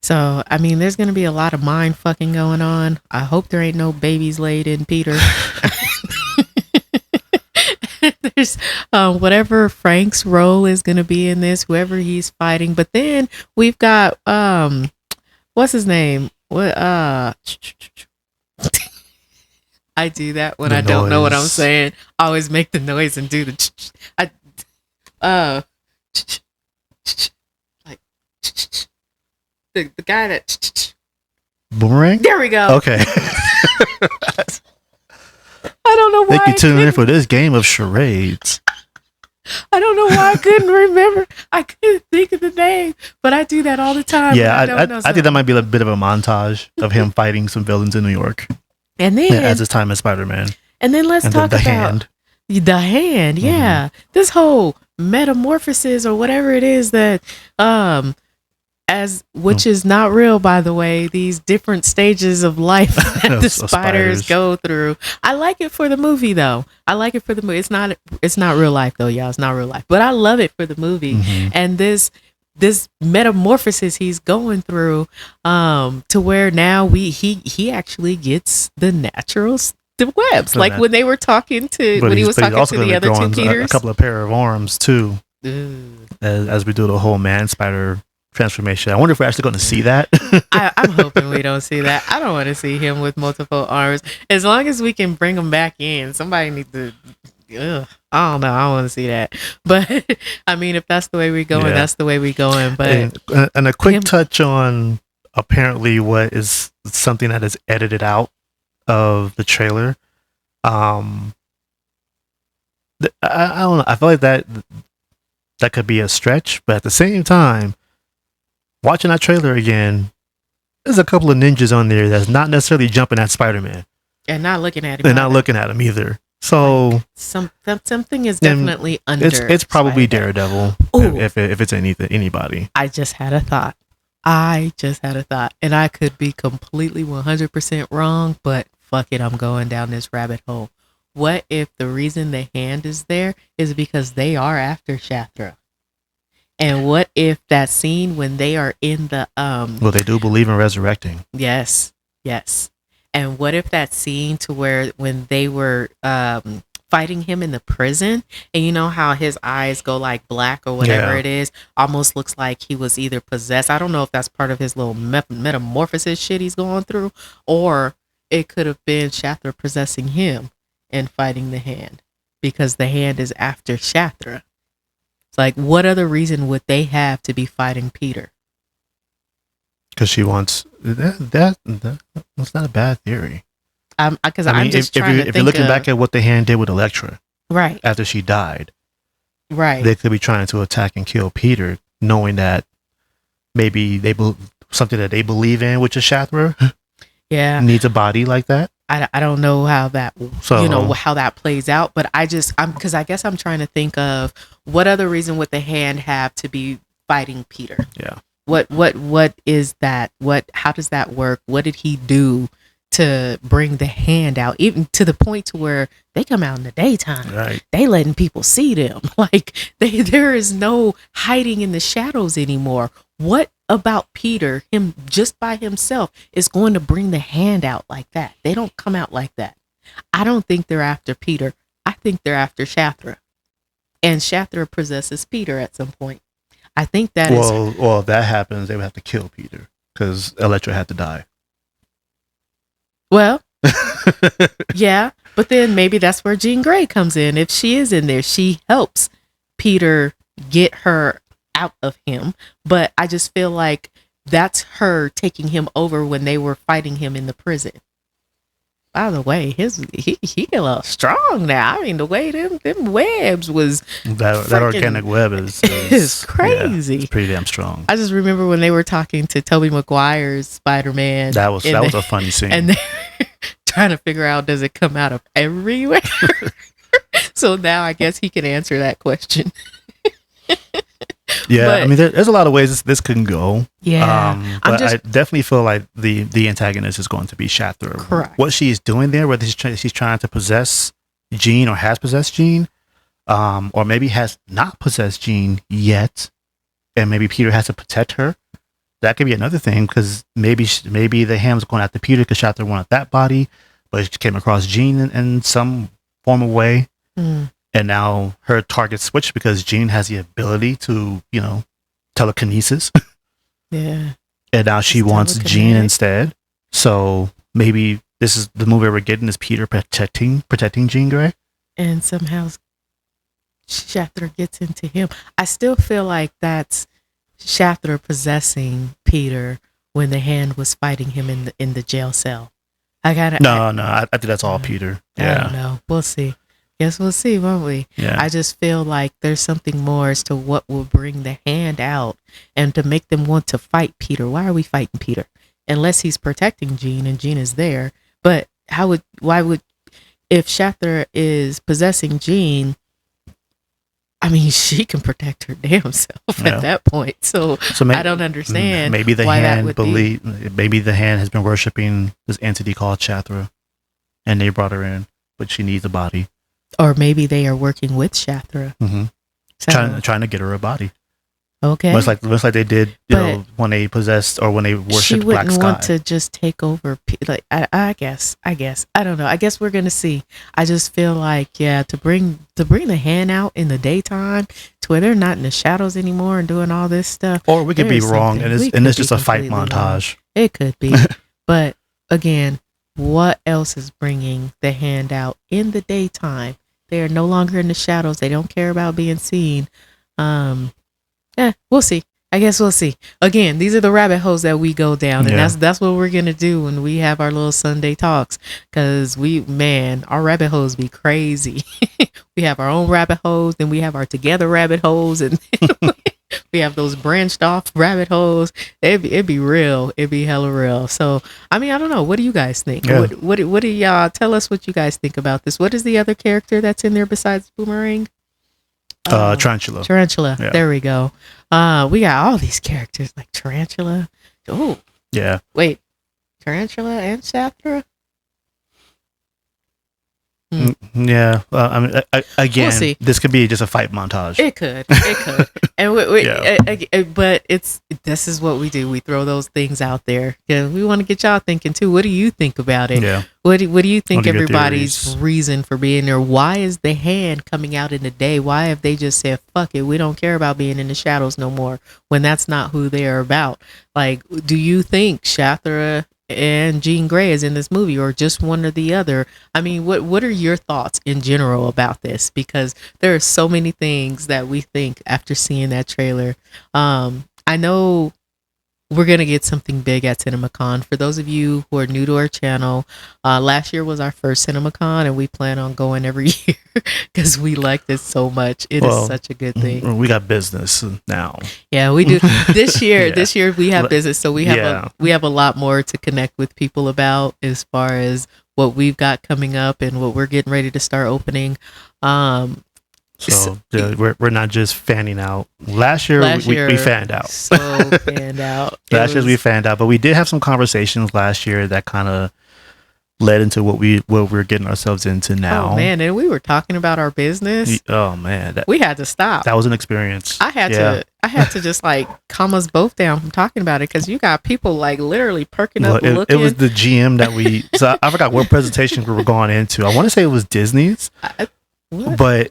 So, I mean, there's going to be a lot of mind fucking going on. I hope there ain't no babies laid in Peter. There's whatever Frank's role is going to be in this, whoever he's fighting. But then we've got, what's his name? I do that when I don't know what I'm saying. I always make the noise and do the like the guy that Boomerang. There we go. Okay. I don't know why. Thank you tuning in for this game of charades. I don't know why I couldn't remember. I couldn't think of the name, but I do that all the time. Yeah, I think that might be a bit of a montage of him fighting some villains in New York. And then as his time as Spider-Man. And then let's talk about hand. The hand. Yeah. Mm-hmm. This whole metamorphosis or whatever it is that which is not real, by the way, these different stages of life that the spiders go through. I like it for the movie though. I like it for the movie. It's not real life though, y'all. It's not real life. But I love it for the movie. Mm-hmm. And this metamorphosis he's going through, to where now he actually gets the natural the webs. So like when they were talking to when he was talking to the other two Peters. A couple of pair of arms too. As we do the whole man spider transformation. I wonder if we're actually going to see that. I'm hoping we don't see that. I don't want to see him with multiple arms. As long as we can bring him back in, somebody needs to. I don't know. I don't want to see that. But I mean, if that's the way we're going, that's the way we're going. But and a quick touch on apparently what is something that is edited out of the trailer. I don't know. I feel like that could be a stretch, but at the same time, watching that trailer again, there's a couple of ninjas on there that's not necessarily jumping at Spider-Man and not looking at him. They're not looking at him either. So like something is definitely under. It's probably Daredevil. If it's anybody. I just had a thought, and I could be completely 100% wrong, but fuck it, I'm going down this rabbit hole. What if the reason the hand is there is because they are after Shaftra? And what if that scene when they are in the well, they do believe in resurrecting. Yes. And what if that scene to where when they were fighting him in the prison, and you know how his eyes go like black or whatever Yeah. it is, almost looks like he was either possessed. I don't know if that's part of his little metamorphosis shit he's going through, or it could have been Shathra possessing him and fighting the hand, because the hand is after Shathra. It's like, what other reason would they have to be fighting Peter? Because she wants that's not a bad theory. Because I mean, I'm just if trying to think you're looking of, back at what the hand did with Elektra right, after she died, right. they could be trying to attack and kill Peter, knowing that maybe something that they believe in, which is Shathra, Yeah, needs a body like that. I don't know how that So how that plays out, but I'm because I guess I'm trying to think of what other reason would the hand have to be fighting Peter? yeah, What is that? How does that work? What did he do to bring the hand out, even to the point to where they come out in the daytime? right. They letting people see them. Like there is no hiding in the shadows anymore. What about Peter, him just by himself, is going to bring the hand out like that? They don't come out like that. I don't think they're after Peter. I think they're after Shathra. And Shathra possesses Peter at some point. I think that is. Well, if that happens, they would have to kill Peter because Elektra had to die. Well, yeah, but then maybe that's where Jean Grey comes in. If she is in there, she helps Peter get her out of him. But I just feel like that's her taking him over when they were fighting him in the prison. By the way, he get a little strong now. I mean, the way them webs was that organic web is crazy. Yeah, it's pretty damn strong. I just remember when they were talking to Tobey Maguire's Spider-Man. That was a funny scene. And they're trying to figure out, does it come out of everywhere? So now I guess he can answer that question. Yeah, But- I mean, there's a lot of ways this can go. Yeah, But I definitely feel like the antagonist is going to be Shathra. Correct. What she's doing there, whether she's trying to possess Jean or has possessed Jean, or maybe has not possessed Jean yet, and maybe Peter has to protect her. That could be another thing, because maybe the hand's going after Peter because Shathra wanted that body, but she came across Jean in some form of way. Mm. And now her target switched because Jean has the ability to, telekinesis. Yeah. And now she It's wants Jean telekinetic. instead. So maybe this is the movie we're getting, is Peter protecting Jean Grey. And somehow Shathra gets into him. I still feel like that's Shathra possessing Peter when the hand was fighting him in the jail cell. I think that's all Peter. I don't know. We'll see. Guess we'll see, won't we? Yeah. I just feel like there's something more as to what will bring the hand out and to make them want to fight Peter. Why are we fighting Peter? Unless he's protecting Jean and Jean is there. But if Shathra is possessing Jean, I mean, she can protect her damn self at that point. So I don't understand. Maybe the why that hand would maybe the hand has been worshiping this entity called Shathra, and they brought her in, but she needs a body. Or maybe they are working with Shathra. Mm-hmm. So, Trying to get her a body. okay. Much like they did, But when they possessed or when they She worshipped Black wouldn't Sky. want to just take over. I guess. I don't know. I guess we're gonna see. I just feel like, to bring the hand out in the daytime to where they're not in the shadows anymore and doing all this stuff. Or we could be There's wrong, something. and We it's could just be a fight completely montage. wrong. It could be, but again, what else is bringing the hand out in the daytime? They are no longer in the shadows. They don't care about being seen. We'll see. I guess we'll see. Again, these are the rabbit holes that we go down, and that's what we're gonna do when we have our little Sunday talks. Cause our rabbit holes be crazy. We have our own rabbit holes, then we have our together rabbit holes, and we have those branched off rabbit holes. It'd be real. It'd be hella real. So, I mean, I don't know. What do you guys think? Yeah. What do y'all tell us what you guys think about this? What is the other character that's in there besides Boomerang? Tarantula. Tarantula. Yeah. There we go. We got all these characters like Tarantula. Oh, Yeah. wait. Tarantula and Shathra? Yeah. I mean, again, We'll see. this could be just a fight montage. It could, and but this is what we do. We throw those things out there. Yeah, we want to get y'all thinking too. What do you think about it? Yeah. What do you think What are your everybody's theories? reason for being there? Why is the hand coming out in the day? Why have they just said fuck it? We don't care about being in the shadows no more. When that's not who they are about. Like, do you think Shathra and Jean Grey is in this movie, or just one or the other? I mean, what are your thoughts in general about this? Because there are so many things that we think after seeing that trailer. I know we're gonna get something big at CinemaCon. For those of you who are new to our channel, last year was our first CinemaCon, and we plan on going every year because we liked it so much. It is such a good thing. We got business now. Yeah, we do. This year, Yeah. this year we have business, so we have Yeah. we have a lot more to connect with people about as far as what we've got coming up and what we're getting ready to start opening. So we're not just fanning out. Last year we fanned out. So fanned out. Last year we fanned out, but we did have some conversations last year that kind of led into what we're getting ourselves into now. Oh man, and we were talking about our business. Oh man, We had to stop. that was an experience. I had to just like calm us both down from talking about it, because you got people like literally perking up, It looking. was the GM that we. So I forgot what presentation we were going into. I want to say it was Disney's, What? but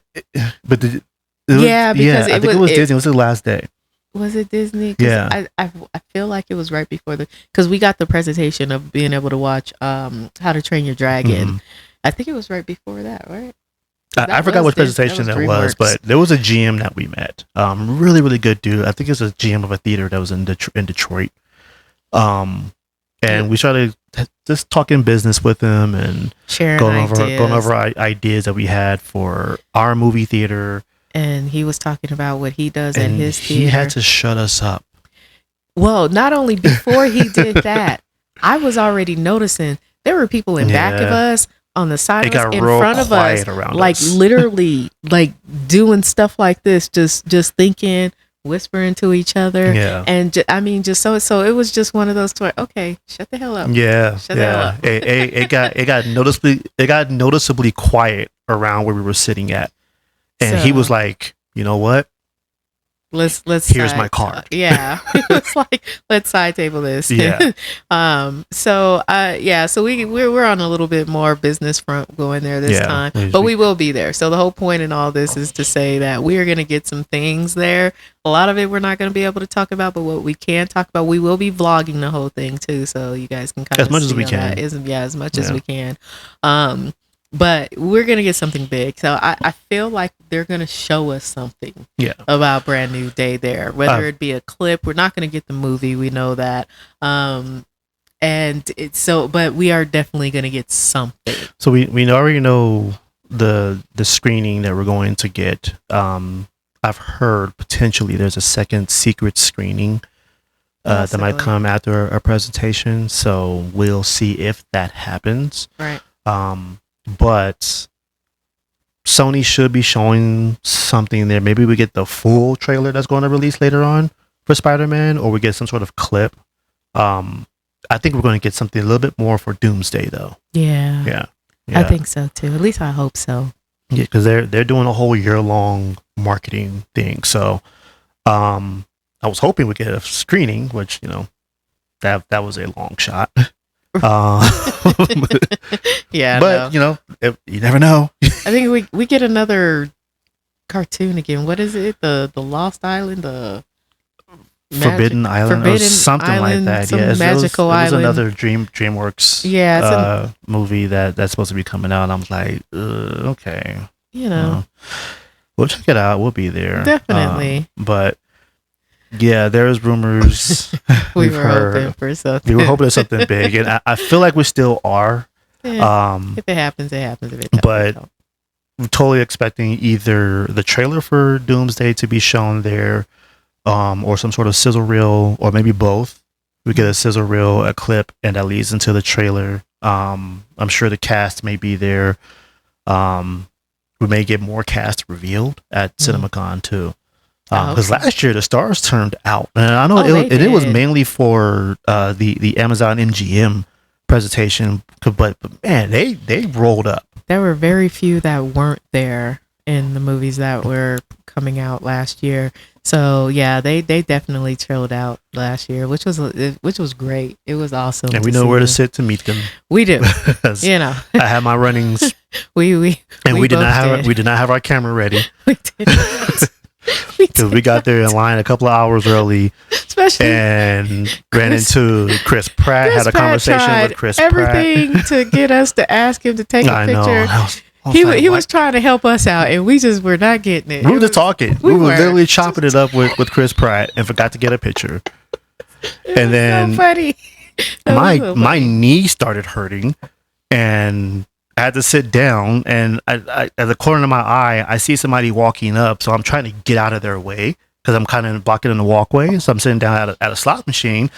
because Yeah, because I think it was Disney. It was the last day. Was it Disney? 'Cause Yeah. I feel like it was right before because we got the presentation of being able to watch How to Train Your Dragon. Mhm. I think it was right before that, right? I forgot which presentation that was, but there was a GM that we met. Really, really good dude. I think it was a GM of a theater that was in Detroit. And we started just talking business with him and Sharing going ideas. over ideas that we had for our movie theater. And he was talking about what he does at And his theater. he had to shut us up. Well, not only before he did that, I was already noticing there were people in back of us, on the side It of us, got in real front of us, quiet around like us. literally like doing stuff like this, just thinking, whispering to each other. Yeah. And I mean, just so it was just one of those to where, okay, shut the hell up. Yeah, Shut the hell up. It got noticeably quiet around where we were sitting at, and he So- was like, "You know what? Let's Here's side my card." talk. Yeah. It's like, let's side table this. Yeah. So we're on a little bit more business front going there this Yeah. time, but we will be there. So the whole point in all this is to say that we are going to get some things there. A lot of it we're not going to be able to talk about, but what we can talk about, we will be vlogging the whole thing too, so you guys can kind of As much as we can. as much as we can. But we're gonna get something big, so I feel like they're gonna show us something Yeah. about Brand New Day there, whether it be a clip. We're not gonna get the movie, we know that, but we are definitely gonna get something. So we already know the screening that we're going to get. I've heard potentially there's a second secret screening that might Possibly. come after a presentation. So we'll see if that happens. Right. But Sony should be showing something there. Maybe we get the full trailer that's going to release later on for Spider-Man, or we get some sort of clip. I think we're going to get something a little bit more for Doomsday, though. Yeah. Yeah. I think so too. At least I hope so. Yeah, because they're doing a whole year-long marketing thing. So I was hoping we get a screening, which, that was a long shot. Yeah. But you never know. I think we get another cartoon again. What is it? The Lost Island, the Forbidden Island, or Forbidden something Island, like that. some Yeah, it was magical island. another DreamWorks Yeah, movie that's supposed to be coming out. And I was like, okay, we'll check it out. We'll be there Definitely. But yeah, there's rumors. we we've were heard. hoping for something. We were hoping for something big, and I feel like we still are. Yeah, if it happens, it happens. If it doesn't, But it don't. we're totally expecting either the trailer for Doomsday to be shown there, or some sort of sizzle reel, or maybe both. We get a sizzle reel, a clip, and that leads into the trailer. I'm sure the cast may be there. We may get more cast revealed at CinemaCon too. Because last year the stars turned out, and I know it was did. mainly for the Amazon MGM presentation, but man, they rolled up. There were very few that weren't there in the movies that were coming out last year. So yeah, they definitely chilled out last year, which was great. It was awesome. And we know where to sit to meet them. We do. You know, I had my runnings. we did not have our camera ready. We did not. Because we got there in line a couple of hours early, especially and ran into Chris Pratt. Had a conversation with Chris Pratt. Everything to get us to ask him to take a picture. He was trying to help us out, and we just were not getting it. We were just talking. We were literally chopping it up with Chris Pratt, and forgot to get a picture. And then so funny. My knee started hurting, and I had to sit down, and I at the corner of my eye, I see somebody walking up, so I'm trying to get out of their way because I'm kind of blocking in the walkway. So I'm sitting down at a slot machine,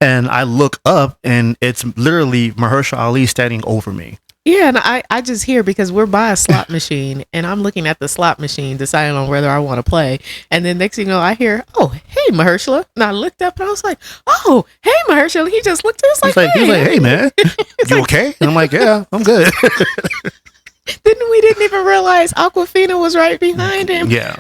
and I look up, and it's literally Mahershala Ali standing over me. Yeah, and I just hear, because we're by a slot machine, and I'm looking at the slot machine, deciding on whether I want to play. And then next thing you know, I hear, "Oh, hey, Mahershala." And I looked up, and I was like, "Oh, hey, Mahershala." He just looked at us like, he was like, "Hey, man, you okay?" And I'm like, "Yeah, I'm good." We didn't even realize Aquafina was right behind him. Yeah.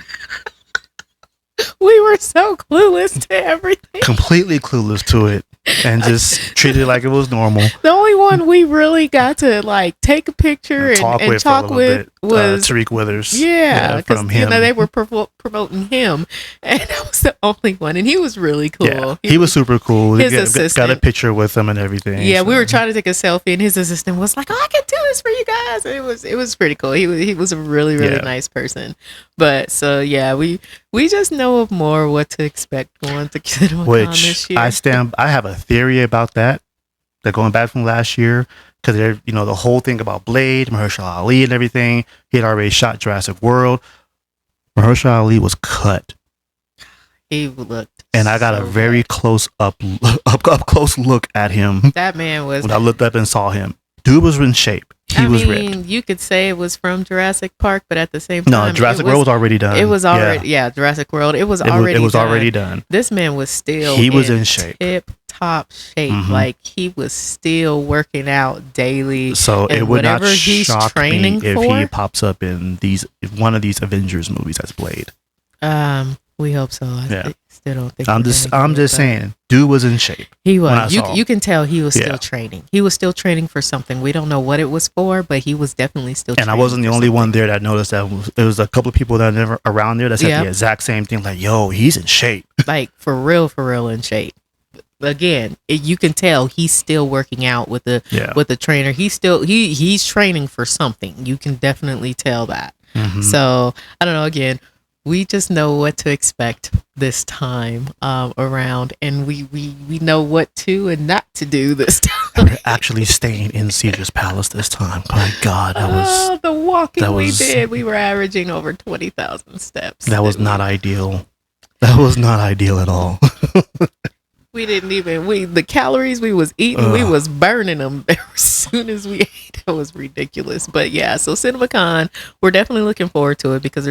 We were so clueless to everything. Completely clueless to it. And just treated it like it was normal. The only one we really got to like take a picture and talk with was Tariq Withers. Yeah, from him. They were promoting him, and that was the only one. And he was really cool. Yeah, he was super cool. His assistant got a picture with him and everything. Yeah, so. We were trying to take a selfie, and his assistant was like, "Oh, I can do this for you guys." And it was pretty cool. He was a really nice person. But so yeah, we just know more what to expect going to CinemaCon this year. I have a theory about that going back from last year, because the whole thing about Blade, Mahershala Ali, and everything. He had already shot Jurassic World. Mahershala Ali was cut. He looked, and I got a very close up close look at him. That man was. When I looked up and saw him, dude was in shape. He was ripped. You could say it was from Jurassic Park, but at the same time, no, Jurassic World was already done. It was already, Jurassic World. It was already done. This man was still. He was in shape. Tip top shape. Mm-hmm. Like he was still working out daily. So it would not shock me if for, he pops up in one of these Avengers movies as Blade. We hope so. I still don't think. I'm just saying, dude was in shape. He was. You can tell he was still training. He was still training for something. We don't know what it was for, but he was definitely still. And I wasn't the only one there that noticed that. There was a couple of people that never around there that said the exact same thing. Like, yo, he's in shape. Like for real in shape. Again, you can tell he's still working out with the trainer. He's training for something. You can definitely tell that. Mm-hmm. So I don't know. Again, we just know what to expect this time around, and we know what to and not to do this time. We're actually staying in Caesar's Palace this time. My God, that was the walking we did. We were averaging over 20,000 steps. That was not ideal. That was not ideal at all. We didn't even the calories we was eating, we was burning them as soon as we ate. That was ridiculous. But yeah, so CinemaCon, we're definitely looking forward to it, because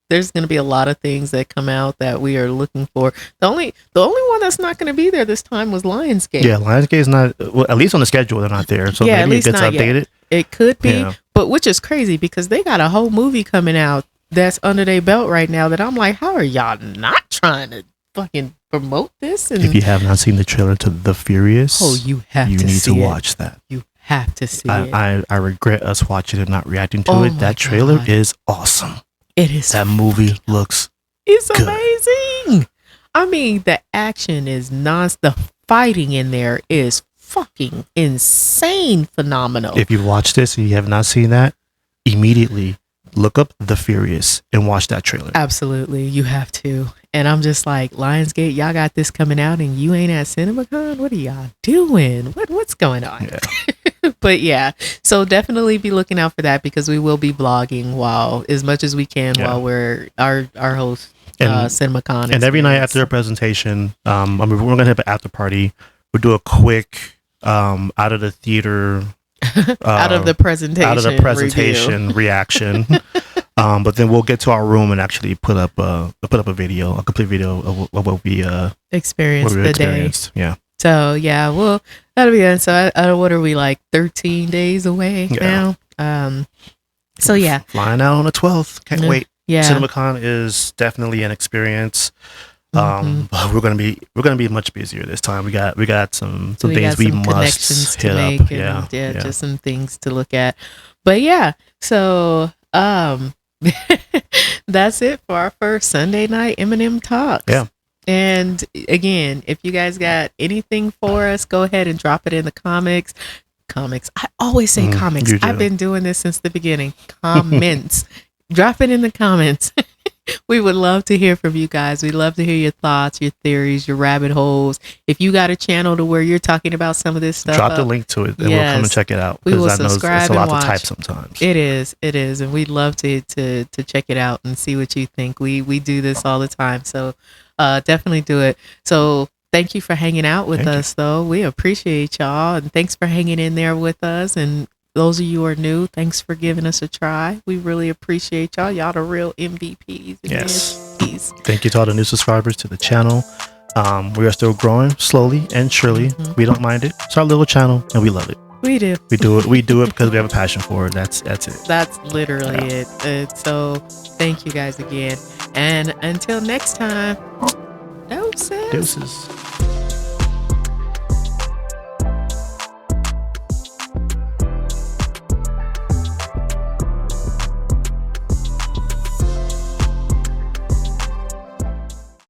there's going to be a lot of things that come out that we are looking for. The only one that's not going to be there this time was Lionsgate. Yeah, Lionsgate is not, well, at least on the schedule they're not there. So maybe it gets updated. Yet. It could be, but which is crazy, because they got a whole movie coming out that's under their belt right now that I'm like, how are y'all not trying to fucking promote this? And if you have not seen the trailer to The Furious, you need to watch that. You have to see it. I regret us watching it and not reacting to it. That trailer is awesome. It is. That movie looks It's good. Amazing. I mean, the action is the fighting in there is fucking insane, phenomenal. If you've watched this and you have not seen that, immediately look up The Furious and watch that trailer. Absolutely. You have to. And I'm just like, Lionsgate, y'all got this coming out and you ain't at CinemaCon? What are y'all doing? What's going on? Yeah. But yeah, so definitely be looking out for that, because we will be vlogging as much as we can while we're our host CinemaCon. And every night after a presentation, we're gonna have an after party. We'll do a quick out of the theater out of the presentation reaction. But then we'll get to our room and actually put up a complete video of what we experienced the day. Yeah. So yeah, well, that'll be it. So what are we, like 13 days away now? So yeah, flying out on the 12th. Can't wait. Yeah, CinemaCon is definitely an experience. But we're gonna be much busier this time. We got some things we must hit up. And, just some things to look at. But yeah, so that's it for our first Sunday night Eminem Talks. Yeah. And again, if you guys got anything for us, go ahead and drop it in the comics. I always say comics. I've been doing this since the beginning. Comments. Drop it in the comments. We would love to hear from you guys. We love to hear your thoughts, your theories, your rabbit holes. If you got a channel to where you're talking about some of this stuff, drop the link to it and we'll come and check it out. We will subscribe. It's a lot to type sometimes. It is, and we'd love to check it out and see what you think. We do this all the time, so definitely do it. So thank you for hanging out with us, though. We appreciate y'all, and thanks for hanging in there with us. And those of you who are new, thanks for giving us a try. We really appreciate y'all. Y'all the real MVPs. Yes. Thank you to all the new subscribers to the channel. We are still growing slowly and surely. We don't mind it. It's our little channel and we love it. We do. We do it because we have a passion for it. That's it. That's literally it. So thank you guys again. And until next time, deuces.